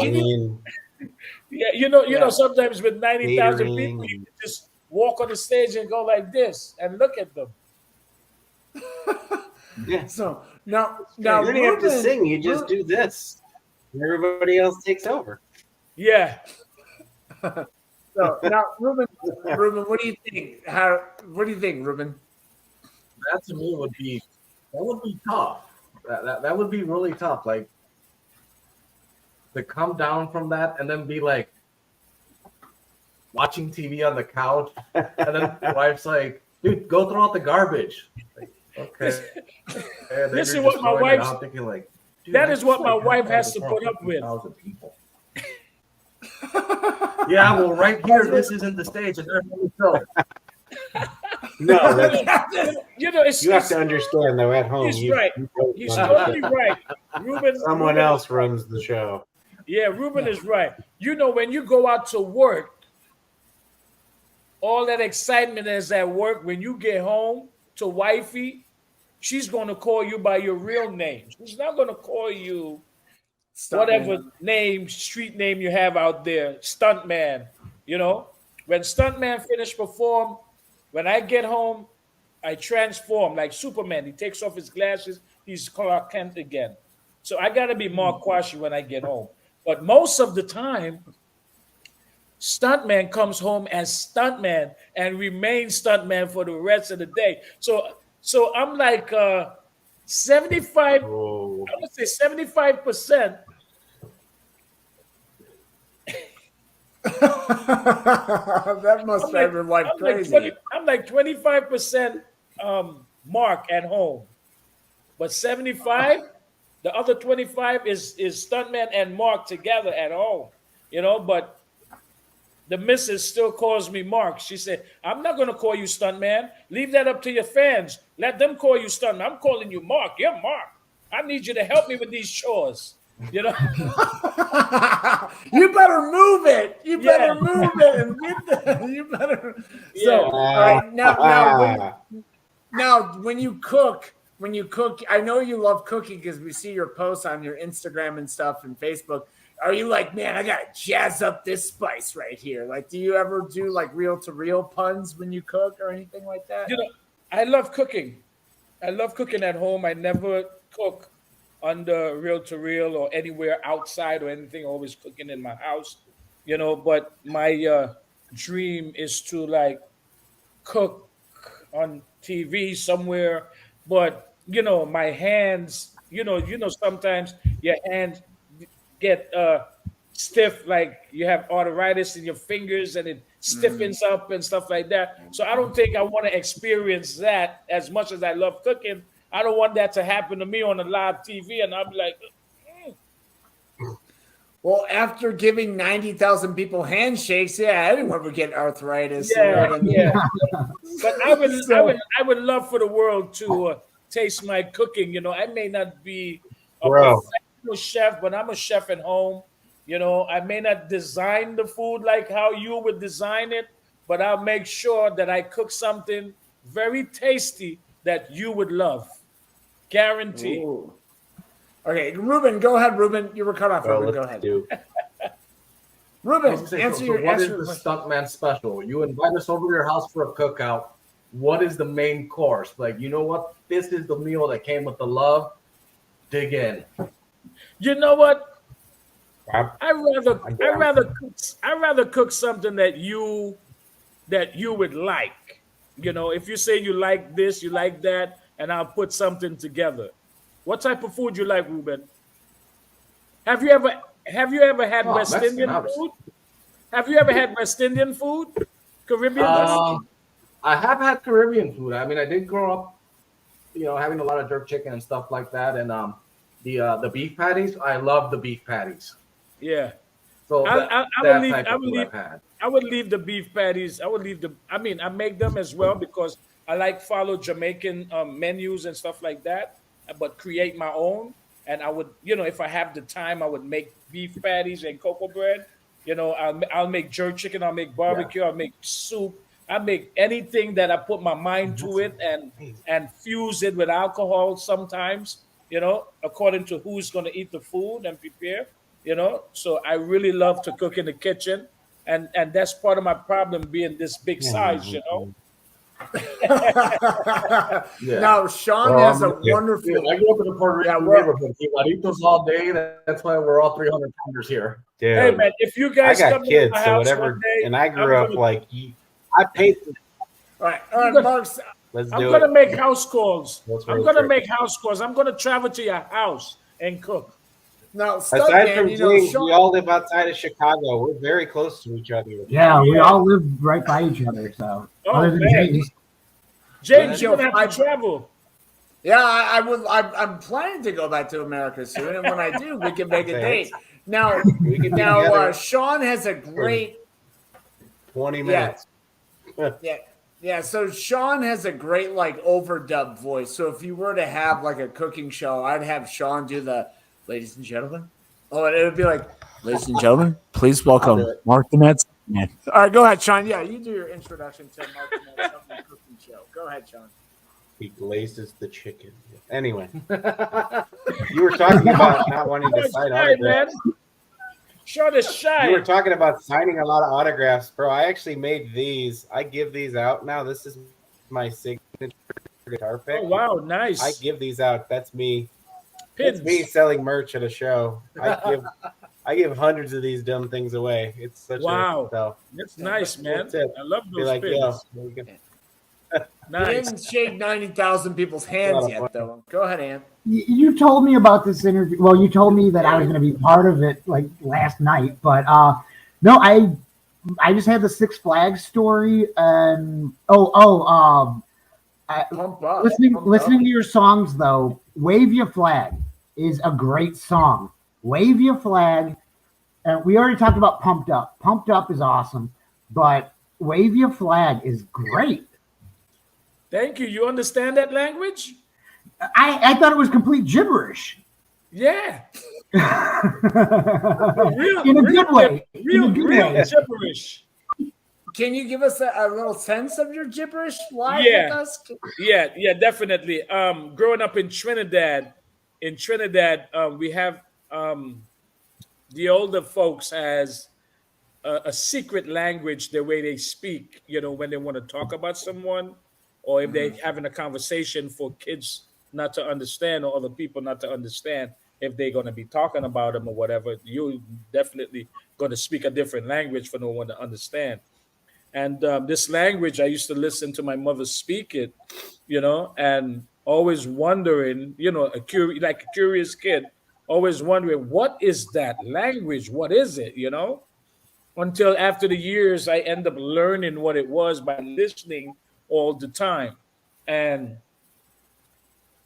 sometimes with 90,000 people, you can just walk on the stage and go like this and look at them. Yeah. So now you don't have to sing. You just do this. Everybody else takes over. Yeah. So now, Ruben, what do you think? What do you think, Ruben? That to me would be tough. That would be really tough. Like to come down from that and then be like watching TV on the couch, and then the wife's like, "Dude, go throw out the garbage." Like, okay. This is what my wife's thinking like. That is what my wife has to put up with. People. Yeah, well, right here, this isn't the stage, and there's no show. No, you have to understand though. At home, he's right. He's totally right. Ruben. Someone else runs the show. Yeah, Ruben is right. When you go out to work, all that excitement is at work. When you get home to wifey, she's going to call you by your real name. She's not going to call you whatever street name you have out there, Stuntman. When Stuntman finished perform, when I get home, I transform like Superman. He takes off his glasses. He's Clark Kent again. So I got to be Mark Quashie when I get home. But most of the time, Stuntman comes home as Stuntman and remains Stuntman for the rest of the day. So I'm like 75. Oh. I would say 75%. That must drive your wife crazy. I'm like 25% Mark at home, but 75. The other 25 is Stuntman and Mark together at home. But the missus still calls me Mark. She said, "I'm not going to call you Stuntman. Leave that up to your fans. Let them call you Stuntman. I'm calling you Mark. You're Mark. I need you to help me with these chores." You better move it. You better move it and get that. You better. So, all right, now when you cook, I know you love cooking because we see your posts on your Instagram and stuff and Facebook. Are you like, man, I gotta jazz up this spice right here? Like, do you ever do like reel-to-reel puns when you cook or anything like that? I love cooking. I love cooking at home. I never cook under reel-to-reel or anywhere outside or anything. Always cooking in my house, But my dream is to like cook on TV somewhere. But my hands, sometimes your hands get stiff, like you have arthritis in your fingers and it stiffens up and stuff like that. So I don't think I want to experience that as much as I love cooking. I don't want that to happen to me on a live TV and I'll be like, Well, after giving 90,000 people handshakes, anyone would get arthritis. Yeah. But I would love for the world to taste my cooking. I may not be a Bro. professional chef, but I'm a chef at home. I may not design the food like how you would design it, but I'll make sure that I cook something very tasty that you would love. Guarantee. Ooh. Okay, Ruben, go ahead, Ruben. You were cut off, Bro, Ruben. Go let's ahead. do. Ruben, So answer your what is answer the your question. Stuntman special? You invite us over to your house for a cookout. What is the main course? Like, you know what? This is the meal that came with the love. Dig in. You know what? I'm I rather cook something that you would like. If you say you like this, you like that, and I'll put something together. What type of food you like, Ruben? Have you ever had Oh, West Mexican, Indian obviously. food? Have you ever had West Indian food? Caribbean food? I have had Caribbean food. I mean, I did grow up, having a lot of jerk chicken and stuff like that. And the beef patties, I love the beef patties. Yeah. So I that would leave. type I of would food leave. I've had. I would leave the beef patties. I would leave the. I mean, I make them as well because I like follow Jamaican menus and stuff like that, but create my own. And I would, if I have the time, I would make beef patties and cocoa bread. I'll make jerk chicken. I'll make barbecue. I'll make soup. I make anything that I put my mind to it and fuse it with alcohol sometimes. According to who's going to eat the food and prepare. So I really love to cook in the kitchen, and that's part of my problem being this big size. Yeah. Now, Sean Well, has a wonderful. Dude, I grew up in a Puerto Rican neighborhood. Quibaditos all day. That's why we're all 300 pounders here. Dude, Hey man, if you I guys got come to kids, my so house whatever. one day, And I grew I'm up gonna- like I paid. All right, Marks. Let's I'm do gonna it. make house calls. Let's I'm road gonna trip. make house calls. I'm gonna travel to your house and cook. Now, Aside Stuntman, from you know, James, Sean, we all live outside of Chicago. We're very close to each other. Yeah, we Yeah. all live right by each other. So Oh, other than man. James, James, Yeah, you're gonna have to I- travel. yeah, I would. I'm planning to go back to America soon, and when I do, we can make a date. Now, We can be together Sean has a great 20 minutes. Yeah, so Sean has a great overdub voice. So if you were to have a cooking show, I'd have Sean do the ladies and gentlemen. Oh, and it would be like, ladies and gentlemen, please welcome do it. Mark the Mad Stuntman. All right, go ahead, Sean. Yeah, you do your introduction to Mark the Mad Stuntman cooking show. Go ahead, Sean. He glazes the chicken. Anyway, you were talking about not wanting to sign Shy, man. autographs. Sean is shy. You were talking about signing a lot of autographs, bro. I actually made these. I give these out now. This is my signature guitar pick. Oh wow, nice. I give these out. That's me. Pins. It's me selling merch at a show. I give hundreds of these dumb things away. It's such Wow. a so. That's nice, man. That's it. I love Be those like, pins. yo, there you go. He Nice. didn't shake 90,000 people's hands yet, though. Go ahead, Ann. you told me about this interview. Well, you told me that I was going to be part of it last night, but no, I just had the Six Flags story, and Pump up. listening to your songs though. Wave Your Flag is a great song. Wave Your Flag, and we already talked about Pumped Up. Pumped Up is awesome, but Wave Your Flag is great. Thank you. You understand that language? I thought it was complete gibberish. Yeah. In a good way. Real way. gibberish. Can you give us a little sense of your gibberish live Yeah. with us? Yeah, definitely. Growing up in Trinidad, we have the older folks has a secret language, the way they speak, when they want to talk about someone, or if they're having a conversation for kids not to understand or other people not to understand, if they're going to be talking about them or whatever, you're definitely going to speak a different language for no one to understand. And this language, I used to listen to my mother speak it, and always wondering, like a curious kid, always wondering, what is that language? What is it, Until after the years, I end up learning what it was by listening all the time. And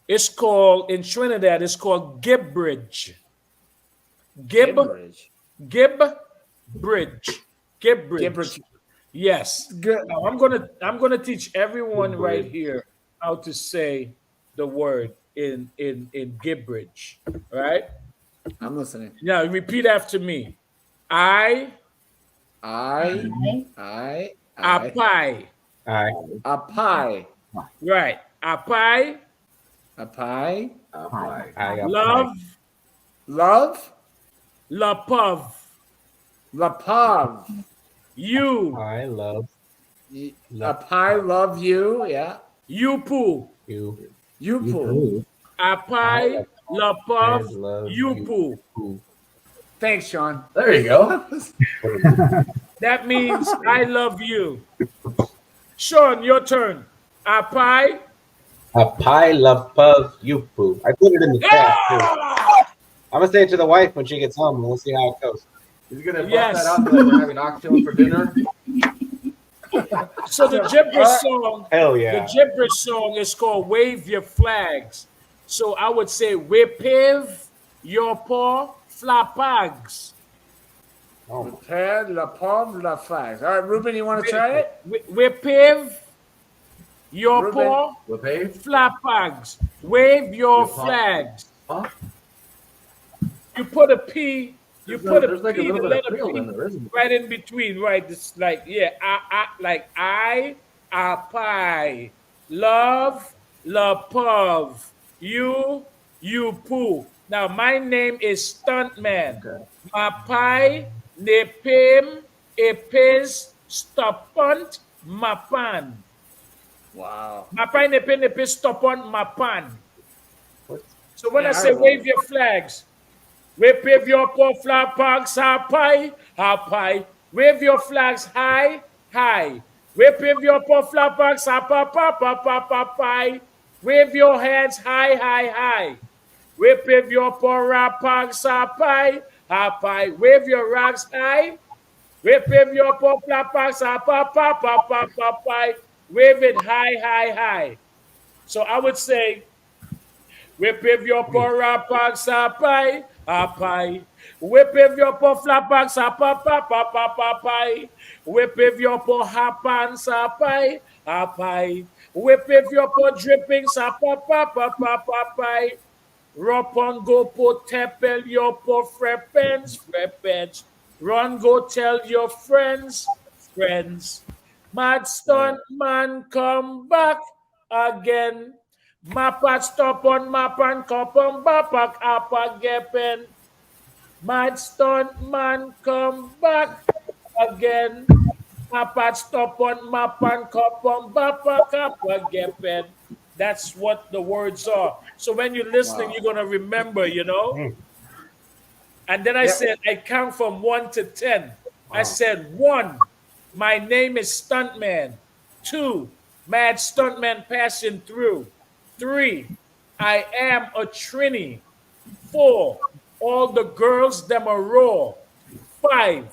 it's called, in Trinidad, it's called Gibbridge. Gibberish. Gibbridge. Gibberish. Yes. Good. Now I'm gonna teach everyone right here how to say the word in gibberish, right? I'm listening. Now repeat after me. I I, I, apai. I a pie, Right. Apai, a pie, Apply. love, love, lapov, la pav, you, I love a pie, love you, yeah, yupu. you. you. Apai, lapov, love yupu. Thanks, Sean. There you go. That means I love you. Sean, your turn. Apai. A pile of you poo. I put it in the chat too. Ah! I'm gonna say it to the wife when she gets home, and we'll see how it goes. He's gonna bust Yes. that out like we're having oxtail for dinner. So the gibberish song, Hell the yeah! gibberish song is called "Wave Your Flags." So I would say "Whipiv your paw flapags." Oh, Prepare la pav, la flags. All right, Ruben, you want to try it? Whipiv your Ruben. paw With pave? flapags. Wave your Your paw. flags. Huh? You put a P. You put a There's like a P, the little bit of letter Creole P, in there, isn't there? right in between, right? It's like, yeah, like I, pie, love, la pov, you poo. Now, my name is Stuntman. Okay. My pie, ne pim, epis, stopont, mapan. Wow. My pie, ne pim, epis, stopont, mapan. what? So when Yeah, I say love wave it. your flags, wave your paw flags high, high. Wave your flags high, high. Wave your paw flags high. Wave your hands high, high, high. Wave your paw flags high, high. Wave your rags high. Wave your paw flags high. Wave it high, high, high. So I would say, Whip your porapag sapay, apay. Whip your po flapag sapapapapapay. Whip your po hapan sapay, apay. Whip your po dripping sapapapapapay. Ropon go po tepel your po frepens. Run go tell your friends. Mad stunt man come back again. Mapat stop on mapan kopong bapak apa gepen. Mad stunt man come back again. Mapat stop on mapan kopong bapak apa gepen. That's what the words are. So when you're listening, you're gonna remember, And then I said, I count from 1 to 10. I said, 1, my name is Stuntman. 2, mad stuntman passing through. 3, I am a Trini. 4, all the girls them are raw. 5,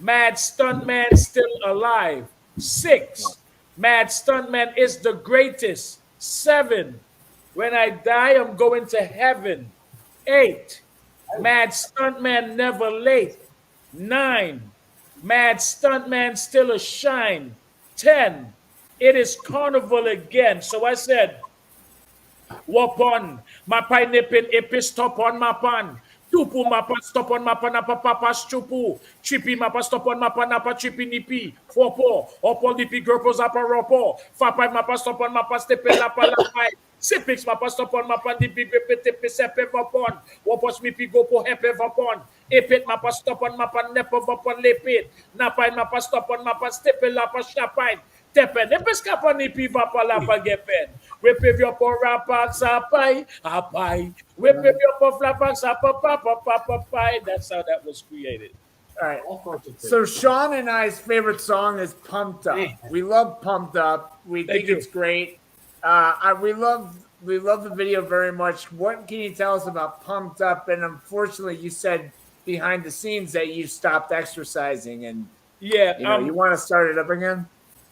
mad stuntman still alive. 6, mad stuntman is the greatest. 7, when I die, I'm going to heaven. 8, mad stuntman never late. 9, mad stuntman still a shine. 10, it is carnival again. So I said, Wapon, mapai nipin ipis topon mapan. Tupu mapa stopon mapa napa papas chupu. Chipi mapa stopon mapa napa chipi nipi. Fopo, opol nipi gerpo zapa ropo. Fapai mapa stopon mapa stepe lapa lapai. Sipix mapa stopon mapa nipi grepe tepe sepe vapon. Wapos mipi gopo hepe vapon. Epit mapa stopon mapa nepo vapon lepit. Napai mapa stopon mapa stepe lapa shapain. Tepen, epes kapan nipi vapa lapa gepen. Whip your poor rapag sapay, apay. Whip your poor flapag sapapapapapapay. That's how that was created. All right. So Sean and I's favorite song is "Pumped Up." We love "Pumped Up." We think you. it's great. We love the video very much. What can you tell us about "Pumped Up"? And unfortunately, you said behind the scenes that you stopped exercising, and Yeah, you want to start it up again.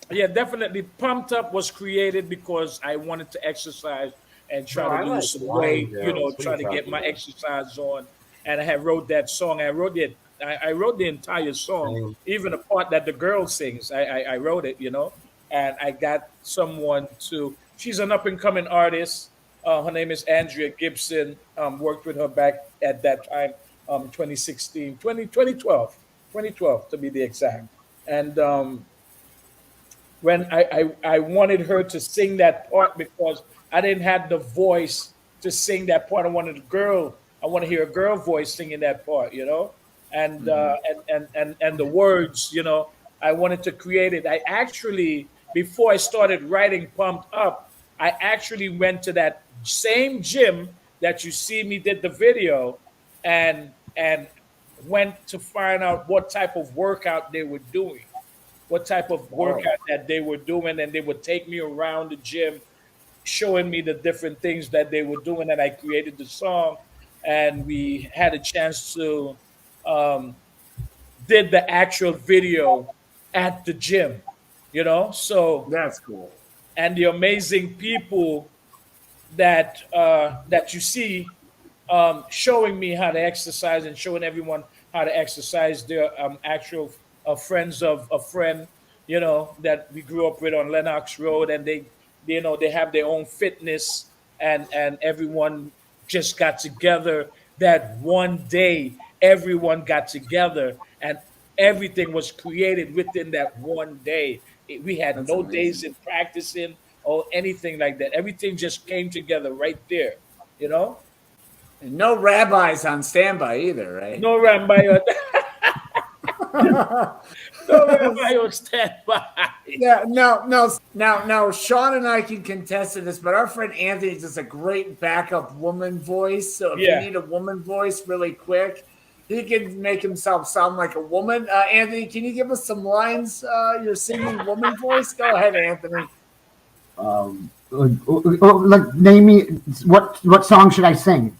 yeah, definitely. Pumped Up was created because I wanted to exercise and try to lose some weight. Try to get my exercise on. And I had wrote that song. I wrote it. I wrote the entire song, even the part that the girl sings. I wrote it, and I got someone to. She's an up and coming artist. Her name is Andrea Gibson. Worked with her back at that time, 2016, 2012 to be the exact. And when I wanted her to sing that part because I didn't have the voice to sing that part. I wanted a girl. I want to hear a girl voice singing that part, and and the words, I wanted to create it. I actually, before I started writing Pumped Up, I actually went to that same gym that you see me did the video, and went to find out what type of workout they were doing, what type of workout that they were doing, and they would take me around the gym, showing me the different things that they were doing, and I created the song, and we had a chance to um, did the actual video at the gym, So That's cool. and the amazing people that you see showing me how to exercise and showing everyone how to exercise. They're actual friends of a friend, that we grew up with on Lenox Road, and they have their own fitness, and everyone just got together that one day. Everyone got together, and everything was created within that one day. We had That's no days amazing. in practicing or anything like that. Everything just came together right there, you know? And no rabbis on standby either, right? No Rambayo, no Rambayo stand by. Yeah, no. Now, Sean and I can contest to this, but our friend Anthony does a great backup woman voice. So if you Yeah. need a woman voice really quick, he can make himself sound like a woman. Anthony, can you give us some lines? Your singing woman voice. Go ahead, Anthony. Like, name me what song should I sing?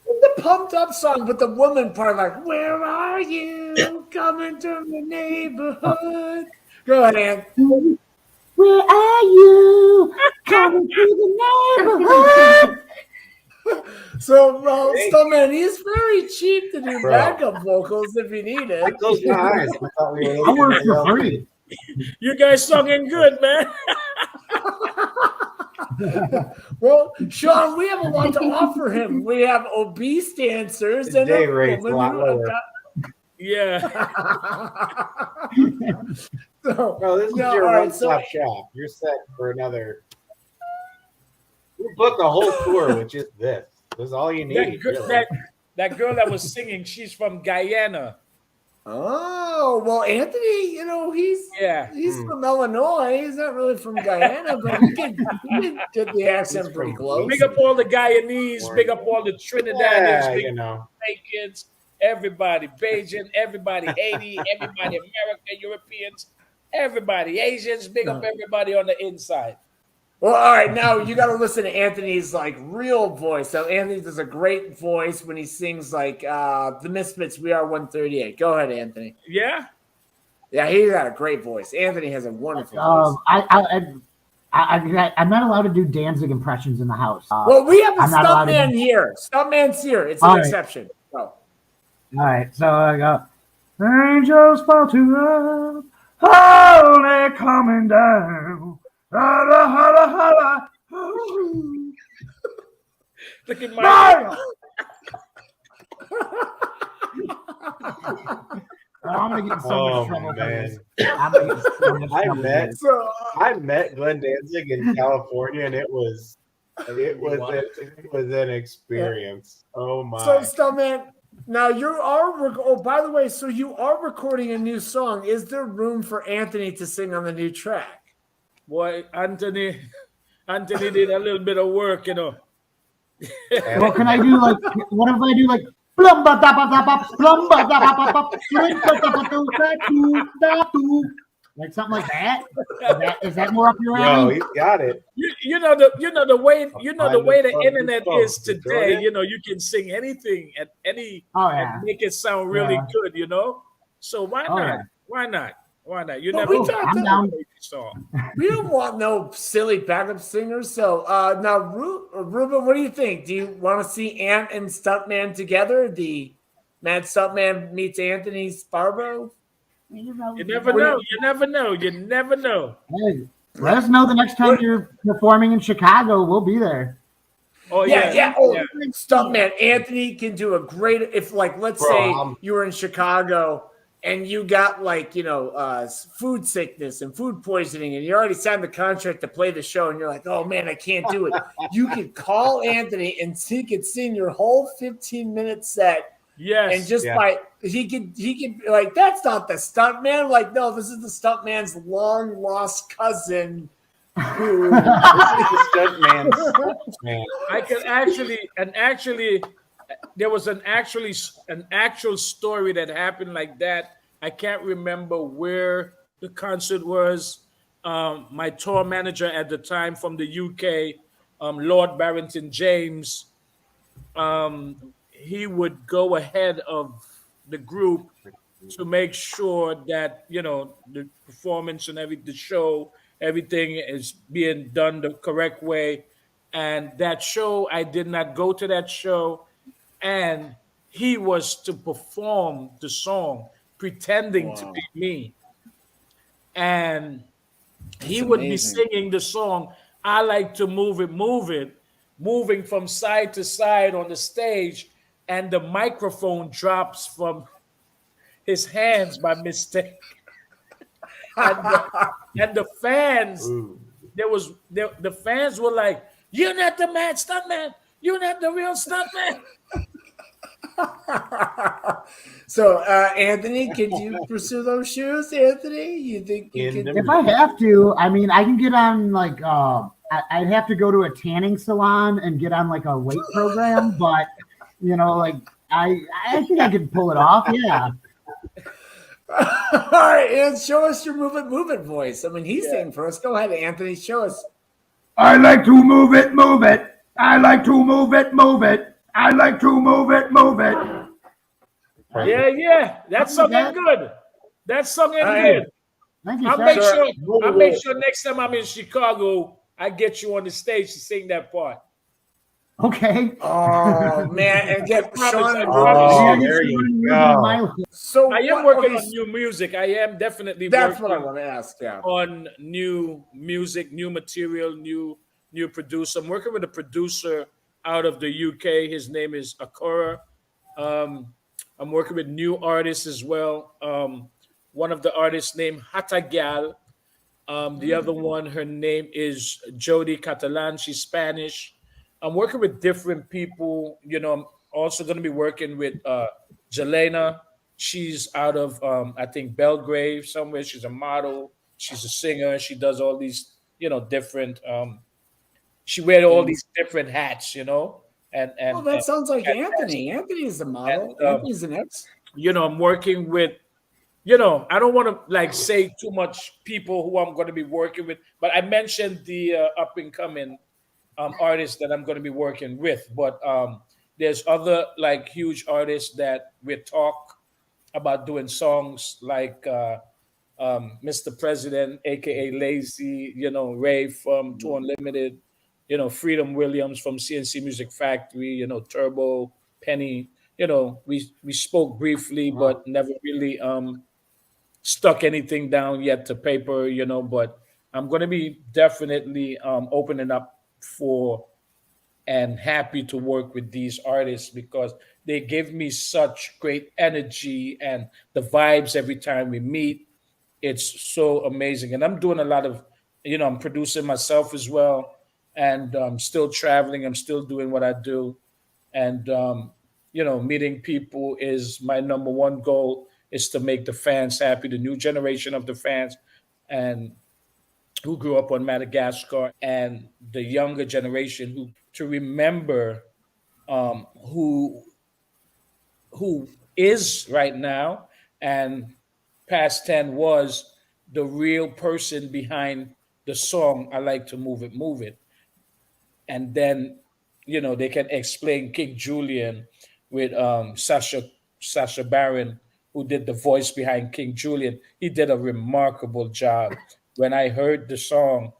The pumped up song, but the woman part, like, where are you coming to the neighborhood? Go ahead, Anthony. Where are you coming to the neighborhood? So, Stuntman, he's very cheap to do Bro. backup vocals if you need I it. closed my eyes. I thought we were I work listening to for free. You guys singing good, man. Well, Sean, we have a lot to offer him. We have obese dancers The and day a rate's a woman lot who lower. Yeah. So, Bro, this is no, your all right, one-stop shop. You're set for another. You booked a whole tour with just this. This is all you That, need. gir- Really. that girl that was singing, she's from Guyana. Oh, well, Anthony, he's Yeah. from Illinois. He's not really from Guyana, but he can get the accent He's pretty from close. Big up all the Guyanese, big up all the Trinidadians, Yeah, big you up know. Jamaicans, everybody, Bajan, everybody, Haiti, everybody, America, Europeans, everybody, Asians, big up everybody on the inside. Well, all right, now you got to listen to Anthony's real voice. So Anthony does a great voice when he sings the Misfits. We Are 138. Go ahead, Anthony. Yeah. Yeah, he's got a great voice. Anthony has a wonderful voice. I'm not allowed to do Danzig impressions in the house. Well, we have a I'm not allowed to stuntman do- here. Stuntman's here. It's All an right. exception. Oh. All right, so I go. Angels fall to earth, holy coming down. Holla, holla, holla. Look at my. I'm gonna get in so Oh, much trouble for man. this. I'm gonna get in so much I trouble for met- this. So, I met Glenn Danzig in California, and it was an experience. Oh my! so Stuntman, now by the way, so you are recording a new song. Is there room for Anthony to sing on the new track? Boy, Anthony did a little bit of work, Well, can I do what if I do plumba da ba da ba plumba da ba ba ba plumba da ba do da do da do, like something like that? Is that more up your Yo, alley? you got it. You know the way the Find internet the is phone. today. Jordan? You can sing anything at any Oh yeah. and make it sound really Yeah. good. So why Oh, not? yeah. Why not? Why not? You But never we talked I'm about- down. song. We don't want no silly backup singers. So now, Ruben, what do you think? Do you want to see Ant and Stuntman together? The Mad Stuntman meets Anthony Sparbo? You never know. You never know. You never know. Hey, let us know the next time you're performing in Chicago. We'll be there. Oh Yeah, yeah, yeah. Oh, yeah. Stuntman Anthony can do a great. If like, let's Bro, say I'm- you were in Chicago and you got like food sickness and food poisoning, and you already signed the contract to play the show, and you're like, oh man, I can't do it. You could call Anthony and he could sing your whole 15-minute set. And Yes. just Yeah. by he could be like, that's not the stuntman. Like, no, this is the stuntman's long lost cousin who the stuntman's man. I can actually there was an actual story that happened like that. I can't remember where the concert was. My tour manager at the time from the UK, Lord Barrington James, he would go ahead of the group to make sure that the performance and the show, everything is being done the correct way. And that show, I did not go to that show, and he was to perform the song pretending to be Wow. me, and he That's would be amazing. singing the song "I Like to Move It," moving from side to side on the stage, and the microphone drops from his hands by mistake. And the fans, Ooh. the fans were like, "You're not the mad stuntman. You're not the real stuntman." So, Anthony, could you pursue those shoes, Anthony? You think you In could? the If I have to, I mean, I can get on like I'd have to go to a tanning salon and get on like a weight program, but like I think I could pull it off. Yeah. All right, and show us your move it voice. I mean, he's saying for us. Go ahead, Anthony. Show us. I like to move it, move it. I like to move it, move it. I like to move it, move it. Yeah. That's Something something like that. good. That's something Hey. good. Thank you, I'll sir. make Sir, sure. move I'll make it. sure next time I'm in Chicago, I get you on the stage to sing that part. Okay. Oh man, and get promise, Sean I and promise. Oh, Brody. there you Maybe go. my- So I am what- working okay, on new music. I am definitely That's what I working want to ask. Yeah. on new music, new material, new producer. I'm working with a producer out of the UK. His name is Akora. I'm working with new artists as well. One of the artists named Hatagal. The other one, her name is Jody Catalan. She's Spanish. I'm working with different people. I'm also going to be working with Jelena. She's out of, I think, Belgrade somewhere. She's a model. She's a singer. She does all these, different. She wears all Things. these different hats, and Oh, that sounds like fantastic. Anthony. Anthony is the model. And, Anthony's an ex. I'm working with I don't want to like say too much people who I'm going to be working with, but I mentioned the up and coming artists that I'm going to be working with. But there's other like huge artists that we talk about doing songs like Mr. President, aka Lazy, Ray from Two Unlimited, Freedom Williams from CNC Music Factory, Turbo, Penny. We spoke briefly, but never really stuck anything down yet to paper, but I'm going to be definitely opening up for and happy to work with these artists because they give me such great energy and the vibes every time we meet. It's so amazing. And I'm doing a lot of, I'm producing myself as well, and I'm still traveling. I'm still doing what I do. And, meeting people is my number one goal, is to make the fans happy, the new generation of the fans and who grew up on Madagascar, and the younger generation who to remember who is right now and past 10 was the real person behind the song "I Like to Move It," and then they can explain King Julian with Sasha Baron, who did the voice behind King Julian. He did a remarkable job. When I heard the song,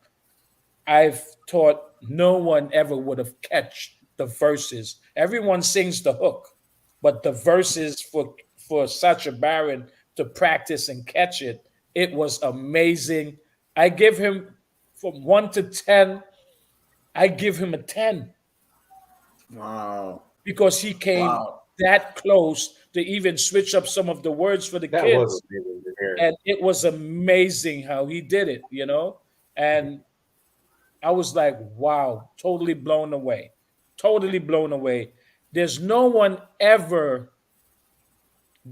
I've thought no one ever would have catch the verses. Everyone sings the hook, but the verses for Sacha Baron to practice and catch it, it was amazing. I give him from 1 to 10. I give him a 10. Wow. because he came Wow. that close to even switch up some of the words for the That kids. was amazing to hear. And it was amazing how he did it, And I was like, wow, totally blown away. Totally blown away. There's no one ever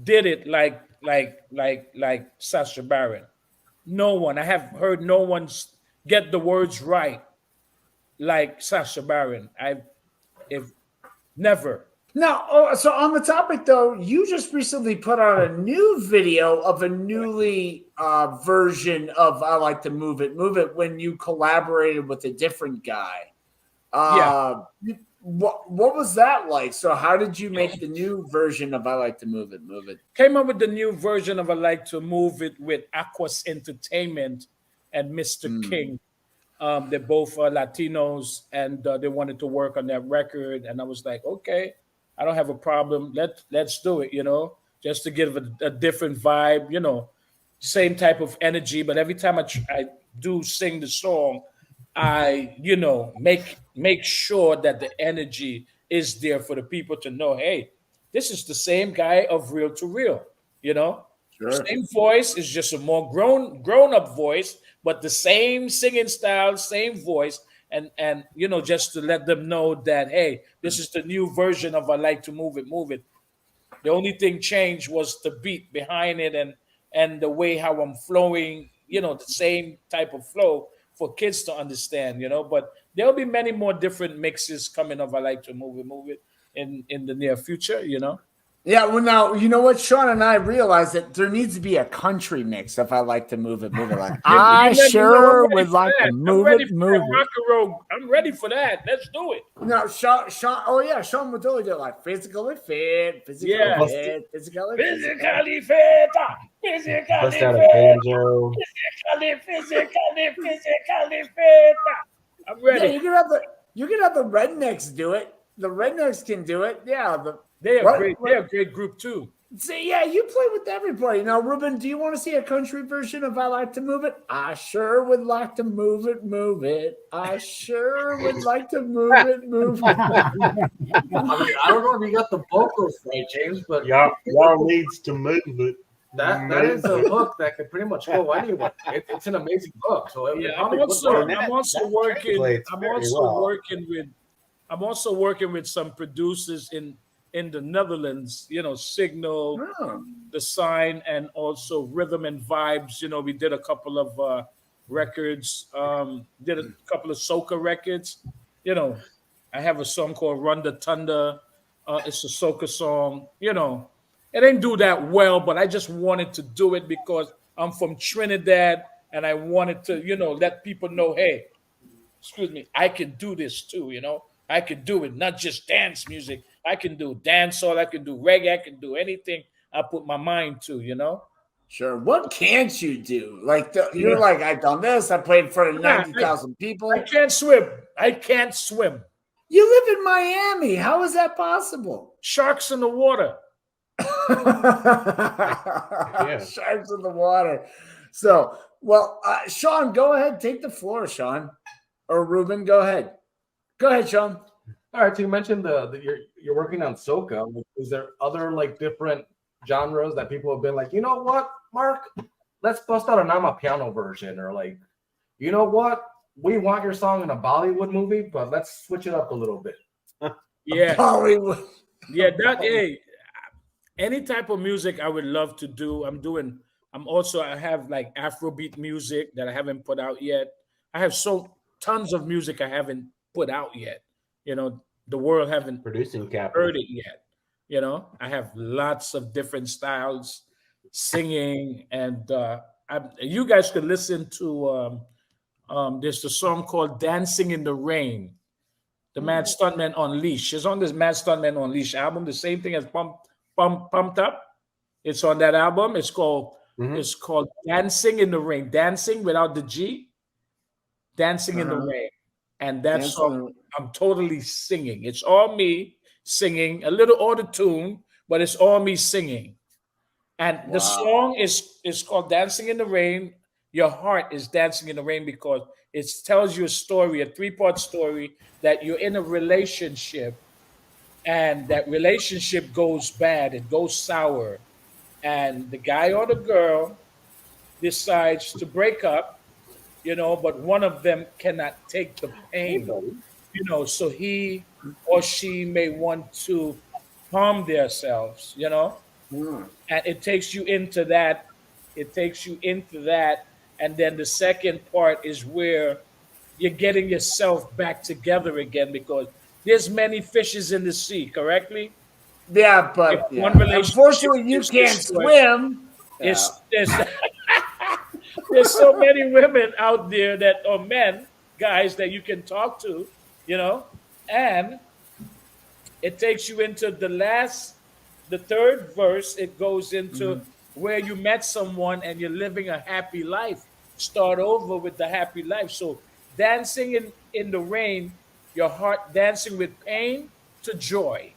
did it like Sasha Baron. No one. I have heard no one get the words right like Sasha Baron. I've if never. Now, so on the topic though, you just recently put out a new video of a newly version of "I Like to Move It," when you collaborated with a different guy. Yeah. What was that like? So, how did you make the new version of "I Like to Move It"? Came up with the new version of "I Like to Move It" with Aquas Entertainment and Mr. King. They're both Latinos, and they wanted to work on that record. And I was like, okay, I don't have a problem. Let's do it. Just to give a different vibe. Same type of energy. But every time I do sing the song, I make sure that the energy is there for the people to know, hey, this is the same guy of Real to Real. Sure. Same voice, is just a more grown up voice, but the same singing style, same voice, and just to let them know that, hey, this is the new version of "I Like to Move It." The only thing changed was the beat behind it and the way how I'm flowing, the same type of flow for kids to understand, But there'll be many more different mixes coming of "I Like to Move It" in the near future, Yeah, well, now you know what, Sean and I realized that there needs to be a country mix if "I Like to Move It." Like I let me know. sure I'm ready would for like that. to I'm move ready it. for that rock and roll. I'm ready for that. Let's do it. No, Sean. Oh yeah, Sean would totally do it. Like physically fit, physically Yeah. fit, physically Physically fit. Bust out a banjo. Physically fit. I'm Yeah, ready. you can have the rednecks do it. The rednecks can do it. Yeah. They're a great group too. See, yeah, you play with everybody. Now, Ruben, do you want to see a country version of "I Like to Move It"? I sure would like to move it. I sure would like to move it. I mean, I don't know if you got the vocals right, James, but Y'all needs to move it. that is a hook that could pretty much go anywhere. It's an amazing hook. So it Yeah, probably would work. I'm also that working. translates I'm very also well. working with some producers in the Netherlands. Signal, Oh, The Sign, and also Rhythm and Vibes. We did a couple of records. Did a couple of soca records. I have a song called "Run the Thunder." It's a soca song. It didn't do that well, but I just wanted to do it because I'm from Trinidad, and I wanted to, let people know, hey, excuse me, I can do this too. I can do it, not just dance music. I can do dancehall. I can do reggae. I can do anything I put my mind to. sure. What can't you do? Like you're like, I've done this. I played in front of Yeah, 90,000 people. I can't swim. I can't swim. You live in Miami. How is that possible? Sharks in the water. Sharks in the water. So, well, Sean, go ahead. Take the floor, Sean. Or Ruben, go ahead. Go ahead, Sean. All right, so you mentioned you're working on soca. Is there other like different genres that people have been like, you know what, Mark, let's bust out an Amapiano version, or like, you know what, we want your song in a Bollywood movie, but let's switch it up a little bit. Yeah, Bollywood. yeah. Hey, any type of music I would love to do. I have like Afrobeat music that I haven't put out yet. I have tons of music I haven't put out yet. The world haven't Producing capital. heard it yet. I have lots of different styles, singing, and you guys could listen to. There's a song called "Dancing in the Rain." The Mad Stuntman Unleashed. It's on this Mad Stuntman Unleashed album. The same thing as Pumped Up. It's on that album. It's called "Dancing in the Rain." Dancing without the G. Dancing in the Rain. And that song, I'm totally singing. It's all me singing, a little auto-tune, but it's all me singing. And the song is called "Dancing in the Rain." Your heart is dancing in the rain because it tells you a story, a 3-part story, that you're in a relationship and that relationship goes bad, it goes sour, and the guy or the girl decides to break up, but one of them cannot take the Hey, pain, buddy. so he or she may want to harm themselves, Hmm. and it takes you into that, and then the second part is where you're getting yourself back together again because there's many fishes in the sea, correctly? Yeah, If but one yeah, relationship unfortunately, you is can't destroyed, swim. Yeah. there's there's so many women out there that or men, guys that you can talk to, you know, and it takes you into the third verse. It goes into Mhm. where you met someone and you're living a happy life. Start over with the happy life. So dancing in the rain, your heart dancing with pain to joy.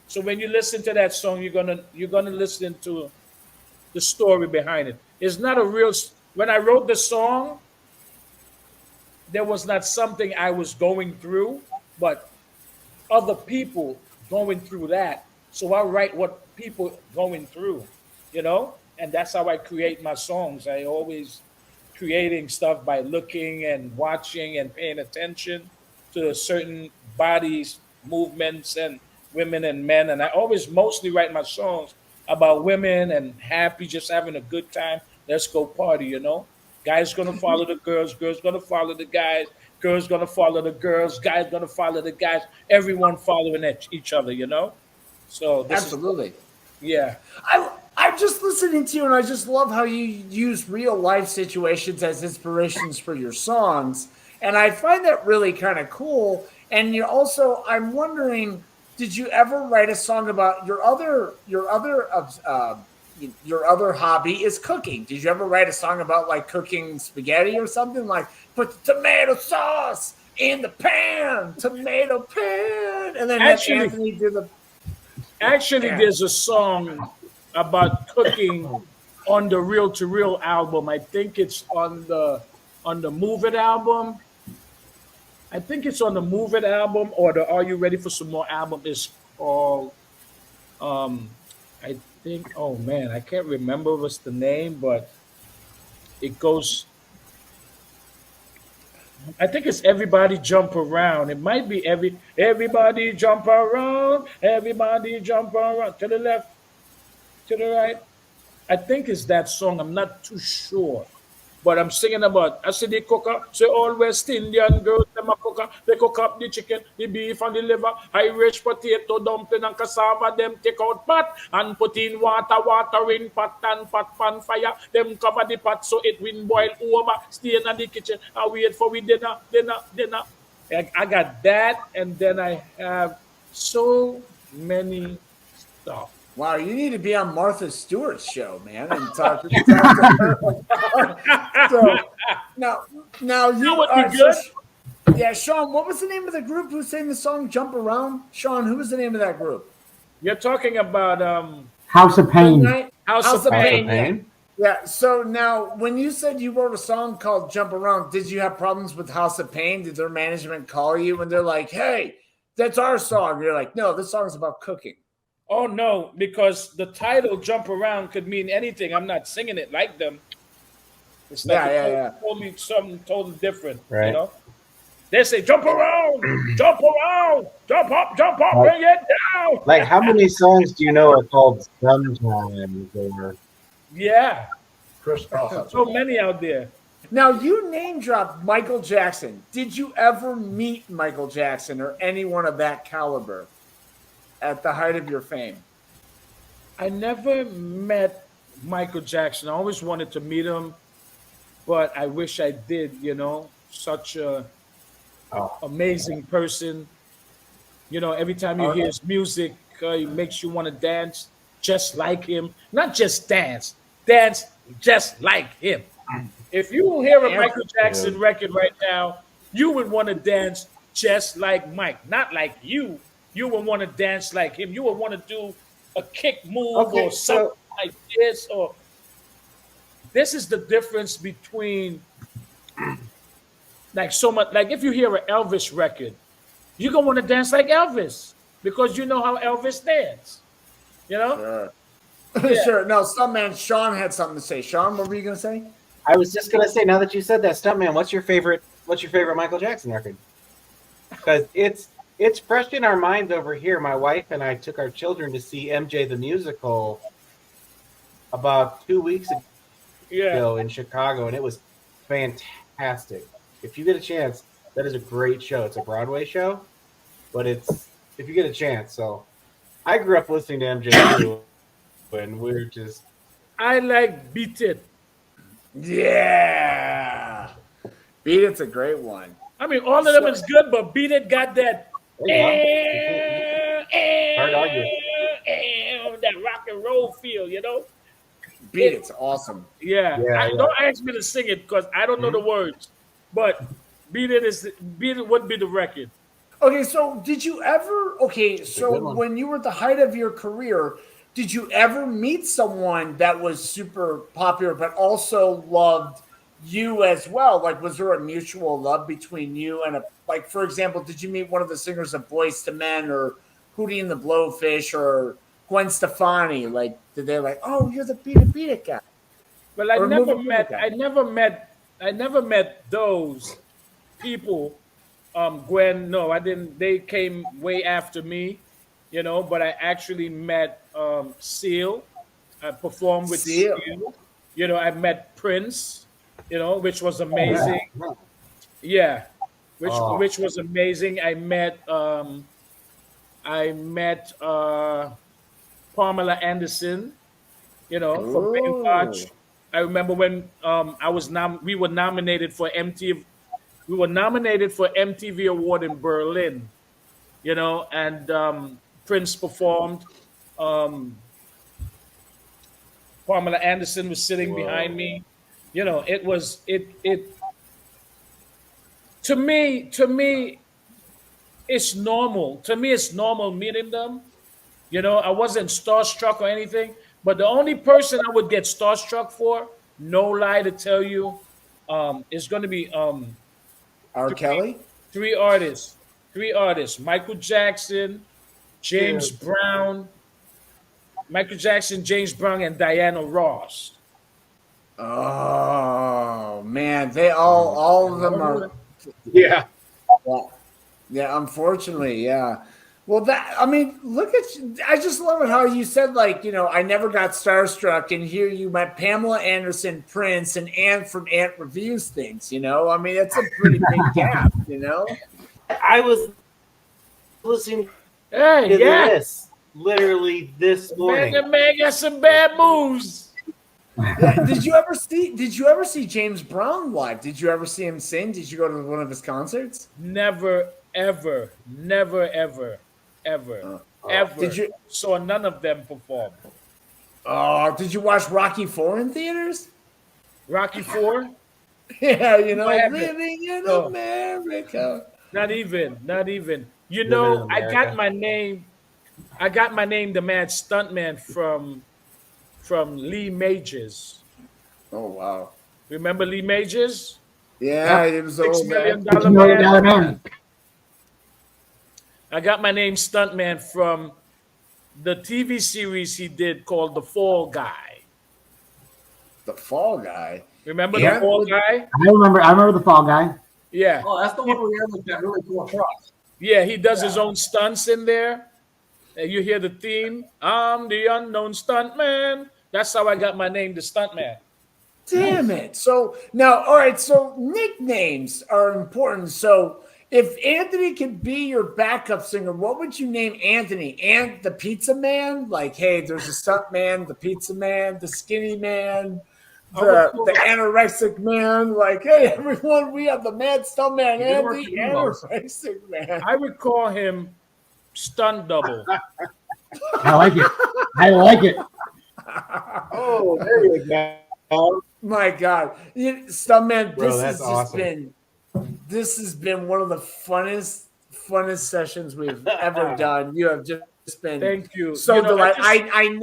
So when you listen to that song, you're gonna listen to the story behind it. It's not a real. When I wrote the song, there was not something I was going through, but other people going through that. So I write what people going through, and that's how I create my songs. I always creating stuff by looking and watching and paying attention to certain bodies, movements, and women and men. And I always mostly write my songs about women and happy, just having a good time. Let's go party. Guys gonna follow the girls gonna follow the guys, girls gonna follow the girls, guys gonna follow the guys, everyone following each other. So this is, Absolutely. yeah. I'm just listening to you, and I just love how you use real life situations as inspirations for your songs, and I find that really kind of cool. And you also, I'm wondering, did you ever write a song about your other hobby is cooking? Did you ever write a song about like cooking spaghetti or something like put the tomato sauce in the pan, tomato pan, and then have Actually, Anthony do the Actually, yeah. there's a song about cooking on the Real to Real album. I think it's on the Move It album. I think it's on the Move It album or the Are You Ready for Some More album is called I think, oh man, I can't remember what's the name, but it goes, I think it's Everybody Jump Around. It might be everybody jump around, everybody jump around to the left, to the right. I think it's that song. I'm not too sure. But I'm singing about, I see the cooker, say all West Indian girls, them a cooker, they cook up the chicken, the beef and the liver, Irish potato, dumpling and cassava, them take out pot and put in water in pot and pot pan fire, them cover the pot so it will boil over, stay in the kitchen and wait for we dinner. I got that, and then I have so many stuff. Wow, you need to be on Martha Stewart's show, man, and talk to her. So now That you would be are good. yeah, Sean. What was the name of the group who sang the song "Jump Around"? Sean, who was the name of that group? You're talking about House of Good Pain. night, House of of House of Pain. Pain. Yeah, Pain. yeah. So now, when you said you wrote a song called "Jump Around," did you have problems with House of Pain? Did their management call you when they're like, "Hey, that's our song"? You're like, "No, this song's about cooking." Oh no, because the title "Jump Around" could mean anything. I'm not singing it like them. It's like Yeah, yeah, yeah. totally something totally different. Right. They say jump around, jump up, Like, bring it down. like, how many songs do you know are called Stuntman or Yeah, Chris Cross. so many out there. Now you name dropped Michael Jackson. Did you ever meet Michael Jackson or anyone of that caliber at the height of your fame? I never met Michael Jackson. I always wanted to meet him, but I wish I did. Such a oh, amazing person. Every time you hear his music, it makes you want to dance just like him. Not just dance just like him. If you hear a Michael Jackson record right now, you would want to dance just like Mike, not like you. You would want to dance like him. You would want to do a kick move okay. or something So like this. Or this is the difference between like so much. Like if you hear an Elvis record, you're gonna want to dance like Elvis because you know how Elvis dance. You know? Sure. Yeah. Sure. No, Stuntman Sean had something to say. Sean, what were you gonna say? I was just gonna say, now that you said that, Stuntman, what's your favorite Michael Jackson record? Because it's fresh in our minds over here. My wife and I took our children to see MJ the musical about 2 weeks Yeah. ago in Chicago, and it was fantastic. If you get a chance, that is a great show. It's a Broadway show, but it's if you get a chance. So I grew up listening to MJ too, and we're just I like Beat It. Yeah. Beat It's a great one. I mean, all of them is good, but Beat It got that hard to argue. that rock and roll feel, you know? Beat It's awesome. Yeah. Yeah. Don't ask me to sing it because I don't know the words. But Beat It would be the record. Okay, so did you ever? Okay, a so good one. when you were at the height of your career, did you ever meet someone that was super popular but also loved you as well? Like, was there a mutual love between you and like, for example, did you meet one of the singers of Boyz II Men or Hootie and the Blowfish or Gwen Stefani? Like, did they like, oh, you're the Beat It guy? Well, I Or never movie met. guy. I never met those people. Gwen, no, I didn't. They came way after me, you know. But I actually met Seal. I performed with Seal. Seal. You know, I met Prince. You know, which was amazing. Yeah. Yeah, Oh. which was amazing. I met Pamela Anderson. You know, from Baywatch. I remember when we were nominated for MTV. We were nominated for MTV Award in Berlin, you know, and Prince performed. Pamela Anderson was sitting behind me. You know, it was to me it's normal. To me it's normal meeting them. You know, I wasn't starstruck or anything, but the only person I would get starstruck for, no lie to tell you, is going to be R. Kelly? three artists. Three artists. Michael Jackson, James Brown, and Diana Ross. Oh man, they all of them are. Yeah. Yeah, unfortunately, yeah. Well, I mean, look at you. I just love it how you said, like, you know, I never got starstruck, and here you met Pamela Anderson, Prince, and Ant from Ant Reviews Things, you know? I mean, that's a pretty big gap, you know? I was listening Hey, to yeah. this literally this morning. Man got some bad moves. Yeah, did you ever see James Brown live? Did you ever see him sing? Did you go to one of his concerts? Never, ever, ever. Did you? Saw none of them perform. Oh, did you watch Rocky IV in theaters? Rocky Four? Yeah, you know, I haven't. living in No. America. Not even. You Living know, in I got America. my name. The Mad Stuntman from Lee Majors. Oh wow. Remember Lee Majors? Yeah, it was $6 old million man. $6 million man. man. I got my name Stuntman from the TV series he did called The Fall Guy. The Fall Guy. Remember Yeah. The Fall Guy? I remember the Fall Guy. Yeah. Oh, that's the one where he had like that really cool truck. Yeah, he does his own stunts in there. And you hear the theme, I'm the unknown stuntman. That's how I got my name, the Stuntman. Damn it. So now, all right. So nicknames are important. So if Anthony could be your backup singer, what would you name Anthony? The Pizza Man? Like, hey, there's a stunt man, the Pizza Man, the Skinny Man, the anorexic man. Like, hey, everyone, we have the Mad Stunt Man and the anorexic man. I would call him Stunt Double. I like it. Oh, there you go. My God, Stuntman, Bro, this that's has just awesome. this has been one of the funnest sessions we've ever done. You have just been Thank you. so You know, delightful. I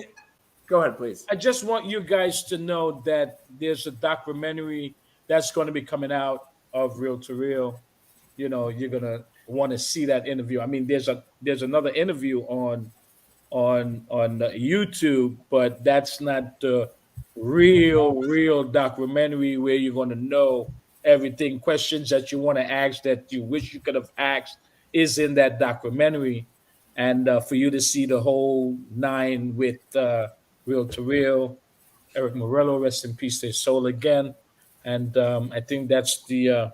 go ahead, please. I just want you guys to know that there's a documentary that's going to be coming out of Real to Real you're gonna want to see that interview. I mean, there's another interview on YouTube, but that's not the real documentary where you're going to know everything. Questions that you want to ask that you wish you could have asked is in that documentary, and for you to see the whole nine with Real to Real, Eric Morello, rest in peace, their soul again, and I think that's the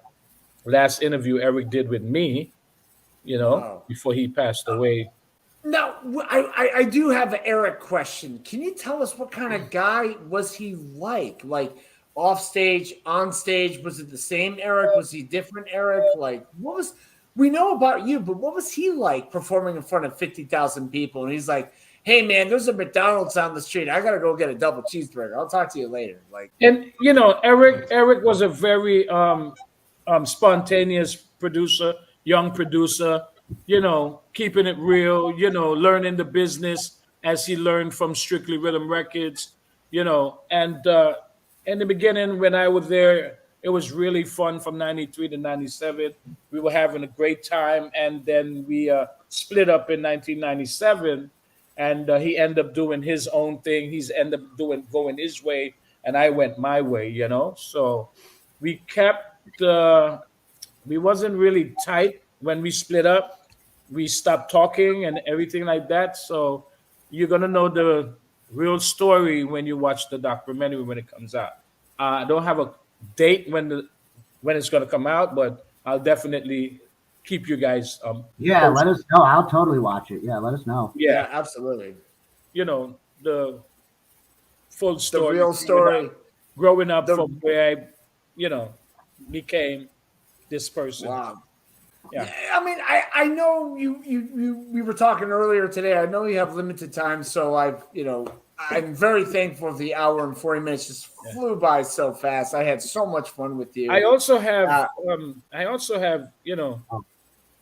last interview Eric did with me. Wow. Before he passed away. Now, I do have an Eric question. Can you tell us what kind of guy was he like? Like off stage, on stage, was it the same Eric? Was he different Eric? Like what was we know about you, but what was he like performing in front of 50,000 people? And he's like, "Hey man, there's a McDonald's on the street. I gotta go get a double cheeseburger. I'll talk to you later." Like, And Eric was a very spontaneous producer, young producer, keeping it real, learning the business as he learned from Strictly Rhythm Records, and in the beginning when I was there, it was really fun from 93 to 97. We were having a great time, and then we split up in 1997, and he ended up doing his own thing. He's ended up going his way, and I went my way, So we kept we wasn't really tight when we split up. We stopped talking and everything like that. So you're gonna know the real story when you watch the documentary when it comes out. I don't have a date when it's gonna come out, but I'll definitely keep you guys. Yeah, let us know. I'll totally watch it. Yeah, let us know. yeah, absolutely. The full The story, real story. growing up from where I, became this person. Wow. Yeah. I mean, I know we were talking earlier today. I know you have limited time, so I'm very thankful for the hour and 40 minutes just flew by so fast. I had so much fun with you. I also have I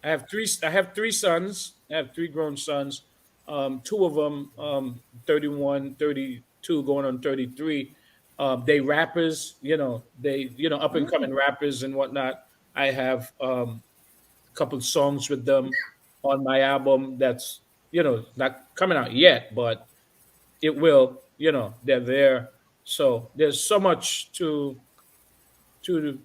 have three sons. I have three grown sons. Two of them 31, 32 going on 33. They rappers, they up and coming rappers and whatnot. I have couple songs with them on my album that's not coming out yet, but it will. They're there. So there's so much to I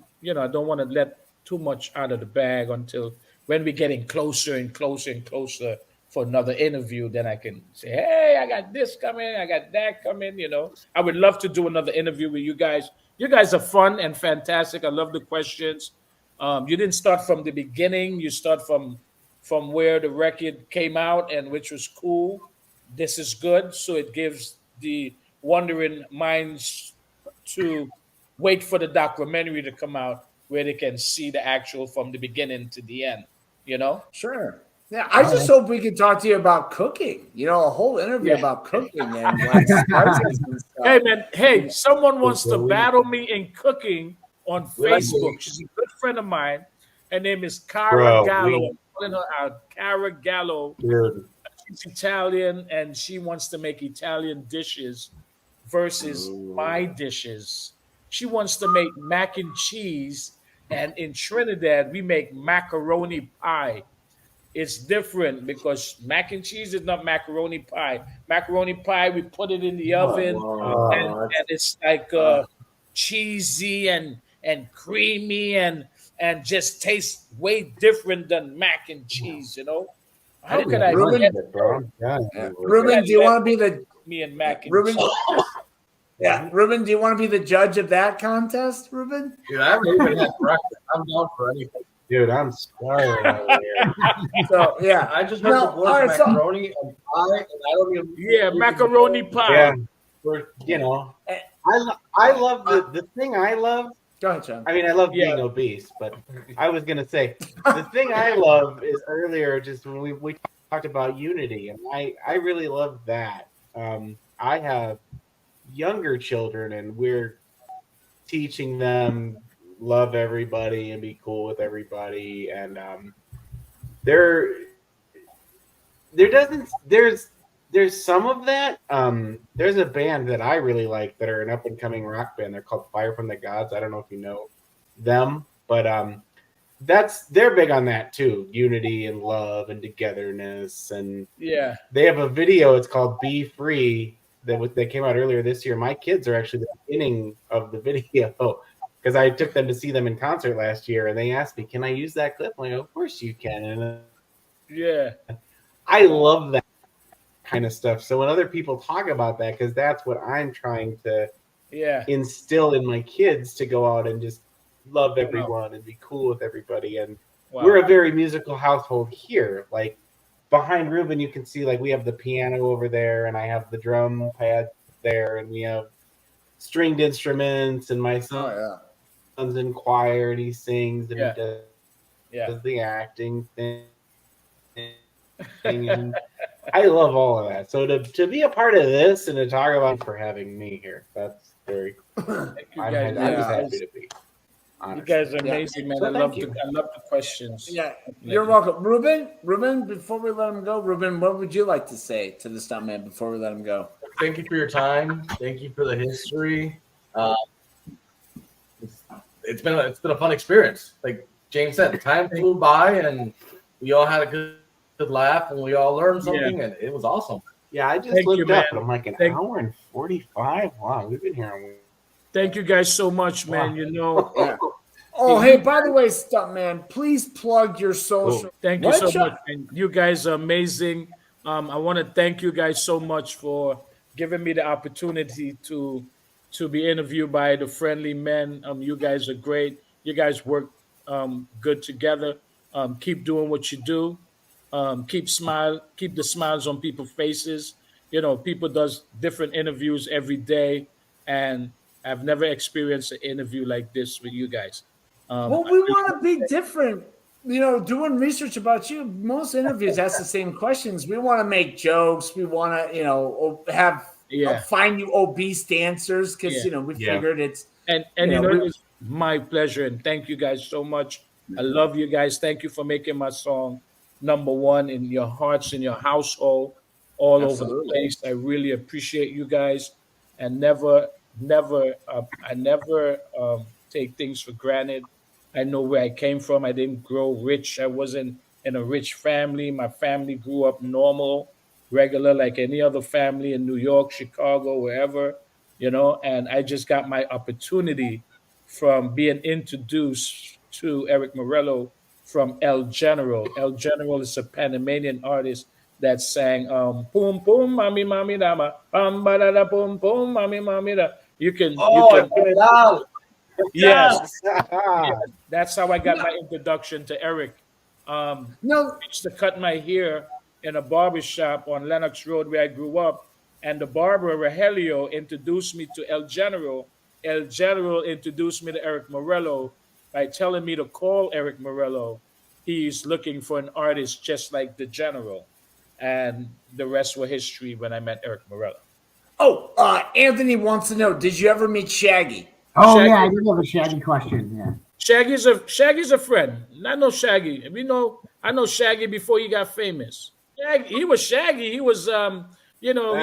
don't want to let too much out of the bag until when we're getting closer and closer and closer for another interview. Then I can say, hey, I got this coming, I got that coming. I would love to do another interview with you guys. You guys are fun and fantastic. I love the questions. You didn't start from the beginning. You start from where the record came out, and which was cool. This is good. So it gives the wondering minds to wait for the documentary to come out where they can see the actual from the beginning to the end. Sure. Yeah, I just hope we can talk to you about cooking. A whole interview about cooking and like spices and stuff. Hey man, hey, someone wants to battle me in cooking on Facebook. She's a good friend of mine. Her name is Cara Gallo. I'm calling her out. Cara Gallo. Dude. She's Italian and she wants to make Italian dishes versus my dishes. She wants to make mac and cheese, and in Trinidad we make macaroni pie. It's different because mac and cheese is not macaroni pie. Macaroni pie, we put it in the oven, and it's like cheesy and creamy and just tastes way different than mac and cheese. How could I Ruben, get Ruben, do you want to be the me and mac and Ruben? cheese? Yeah, Ruben, do you want to be the judge of that contest, Ruben? Dude, I haven't even had breakfast. I'm down for anything. Dude, I'm starving over here. So yeah, I just heard the words macaroni and pie, and I don't even. Macaroni pie. Yeah, I love the thing I love. Go ahead, John. I mean, I love being obese, but I was gonna say the thing I love is earlier, just when we talked about unity, and I really love that. I have younger children, and we're teaching them love everybody and be cool with everybody, and there's some of that. There's a band that I really like that are an up and coming rock band. They're called Fire from the Gods. I don't know if you know them, but they're big on that too, unity and love and togetherness. And Yeah. they have a video. It's called "Be Free" that came out earlier this year. My kids are actually the beginning of the video because I took them to see them in concert last year, and they asked me, "Can I use that clip?" I'm like, "Of course you can." And Yeah. I love that kind of stuff. So when other people talk about that, because that's what I'm trying to Yeah. instill in my kids, to go out and just love Wow. everyone and be cool with everybody. And Wow. we're a very musical household here. Like behind Ruben, you can see like we have the piano over there, and I have the drum pad there, and we have stringed instruments, and my son's in choir, and he sings, and Yeah. he does Yeah. the acting thing. And I love all of that. So to be a part of this and to talk about for having me here, that's very cool. Thank you I'm guys. just happy to be. You Honestly. guys are amazing, man. So I thank love you. the questions. Yeah, you're welcome. Ruben, before we let him go, Ruben, what would you like to say to the stuntman before we let him go? Thank you for your time. Thank you for the history. It's been a fun experience. Like James said, time flew by, and we all had a good laugh, and we all learned something, and it was awesome. Yeah, I just Thank looked you, up, man. and I'm like an hour and 45. Wow, we've been here. Thank you guys so much, man. You know. Oh, hey, by the way, stuntman, please plug your social. Thank you so much, man. You guys are amazing. I want to thank you guys so much for giving me the opportunity to be interviewed by the Friendly Men. You guys are great. You guys work good together. Keep doing what you do. Keep the smiles on people's faces. You know, people does different interviews every day, and I've never experienced an interview like this with you guys. Well, we want to be different. You know, doing research about you, most interviews ask the same questions. We want to make jokes. We want to, you know, have find you obese dancers because you know we figured it's and you know, it's my pleasure, and thank you guys so much. I love you guys. Thank you for making my song #1 in your hearts, in your household, all over the place. I really appreciate you guys, and I never take things for granted. I know where I came from. I didn't grow rich. I wasn't in a rich family. My family grew up normal, regular, like any other family in New York, Chicago, wherever, you know. And I just got my opportunity from being introduced to Eric Morello from El General. El General is a Panamanian artist that sang "Pum Pum Mami Mami Dama Ba Da Da Pum Pum Mami Mami Da." You can yes. That's how I got my introduction to Eric. I used to cut my hair in a barber shop on Lenox Road where I grew up, and the barber Rogelio introduced me to El General. El General introduced me to Eric Morello by telling me to call Eric Morello. He's looking for an artist just like the General, and the rest were history when I met Eric Morello. Oh, Anthony wants to know: did you ever meet Shaggy? Oh yeah, I do have a Shaggy question. Yeah, Shaggy's a friend. I know Shaggy. I know Shaggy before he got famous. He was Shaggy. He was you know,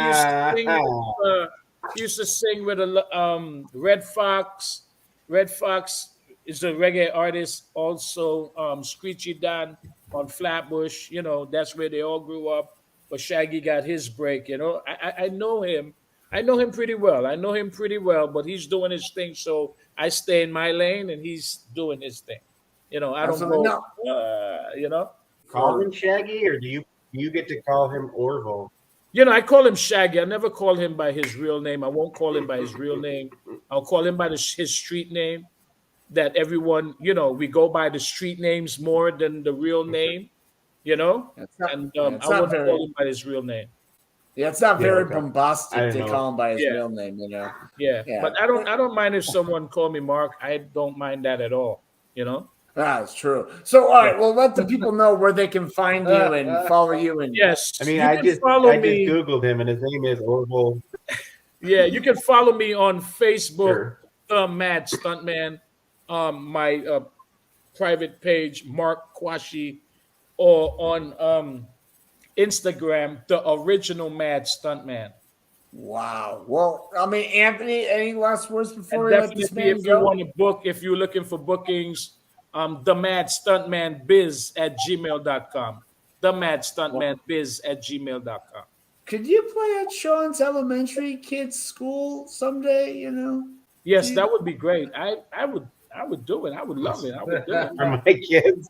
he used to sing with a Red Fox. Red Fox is a reggae artist, also Screechy Don on Flatbush. You know, that's where they all grew up. But Shaggy got his break. You know, I know him. I know him pretty well. I know him pretty well, but he's doing his thing. So I stay in my lane, and he's doing his thing. You know, I don't go. You know, call him Shaggy, or do you get to call him Orville? You know, I call him Shaggy. I never call him by his real name. I won't call him by his real name. I'll call him by his street name. That everyone, you know, we go by the street names more than the real name. You know, and I won't call him by his real name. Yeah, it's not very bombastic to know. call him by his real name, you know. Yeah, but I don't mind if someone call me Mark. I don't mind that at all. You know. That's true. So, all right, well, let the people know where they can find you and follow you. And yes, I mean, I just Googled him, and his name is Orville. Yeah, you can follow me on Facebook, The Mad Stuntman, my private page, Mark Kwashi, or on Instagram, The Original Mad Stuntman. Wow. Well, I mean, Anthony, any last words before we let this man go? If you want to book, if you're looking for bookings, themadstuntmanbiz@gmail.com. Themadstuntmanbiz@gmail.com. Could you play at Sean's elementary kids' school someday? You know. Yes, Do that would be great. I would do it. I would love it. I would do it. For my kids.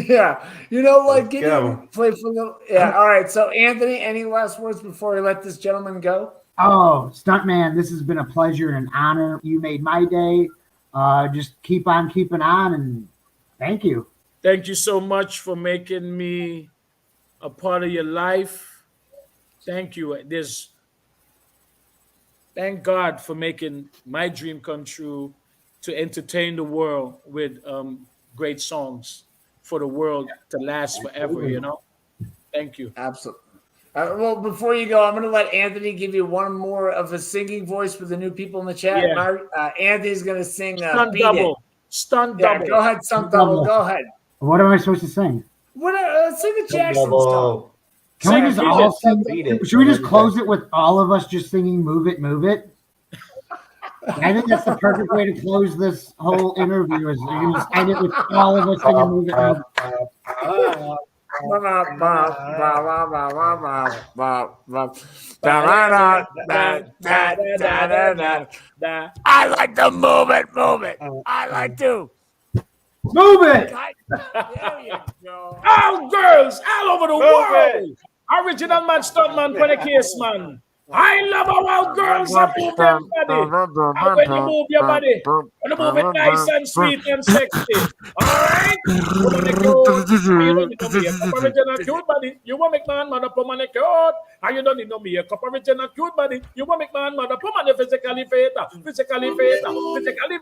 yeah, you know, like Let's get go. him play for the. Yeah, all right. So, Anthony, any last words before we let this gentleman go? Oh, Stuntman, this has been a pleasure and an honor. You made my day. Just keep on keeping on, and thank you. Thank you so much for making me a part of your life. Thank you. Thank God for making my dream come true to entertain the world with great songs for the world to last forever, you know? Thank you. Absolutely. Well, before you go, I'm going to let Anthony give you one more of a singing voice for the new people in the chat. Yeah. Anthony's going to sing Stunt Beat double. It. Stunt Yeah, double. go ahead, Stunt Double. Go ahead. What am I supposed to sing? Sing a Jackson song. Can we just all sing? Should we just close it with all of us just singing "Move It, Move It"? I think that's the perfect way to close this whole interview. Is you can just end it with all of us singing "Move It, Move It." I like to move it, move it. I like to Move it. There you go. All girls all over the Move world. Original man, stuntman for the case, man. I love how all girls are move their body. And when you move your body, when you move it nice and sweet and sexy. All right? Woman, you don't need no makeup. Original cute body. You want make man mother woman cute. And you don't need no makeup. Original cute body. You want make man mother woman physically fit. Physically fit. Physically.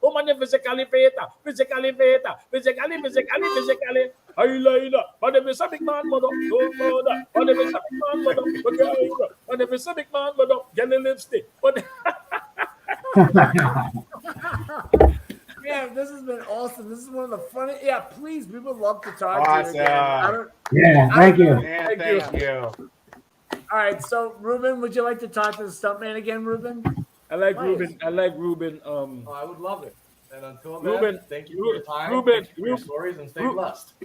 Woman physically fit. Physically fit. Physically. I like that. But if it's a big man mother, no mother. But if it's a big man mother, okay. And if it's a big man, but get a lipstick. But Yeah, this has been awesome. This is one of the funny. Yeah, please, we would love to talk to you again. Awesome. Yeah, thank you. Man, thank you. All right, so Ruben, would you like to talk to the stuntman again, Ruben? I like Nice. Ruben. I like Ruben. I would love it. And until then, Ruben, thank you for your time. Ruben, Thank you for your stories, and stay blessed.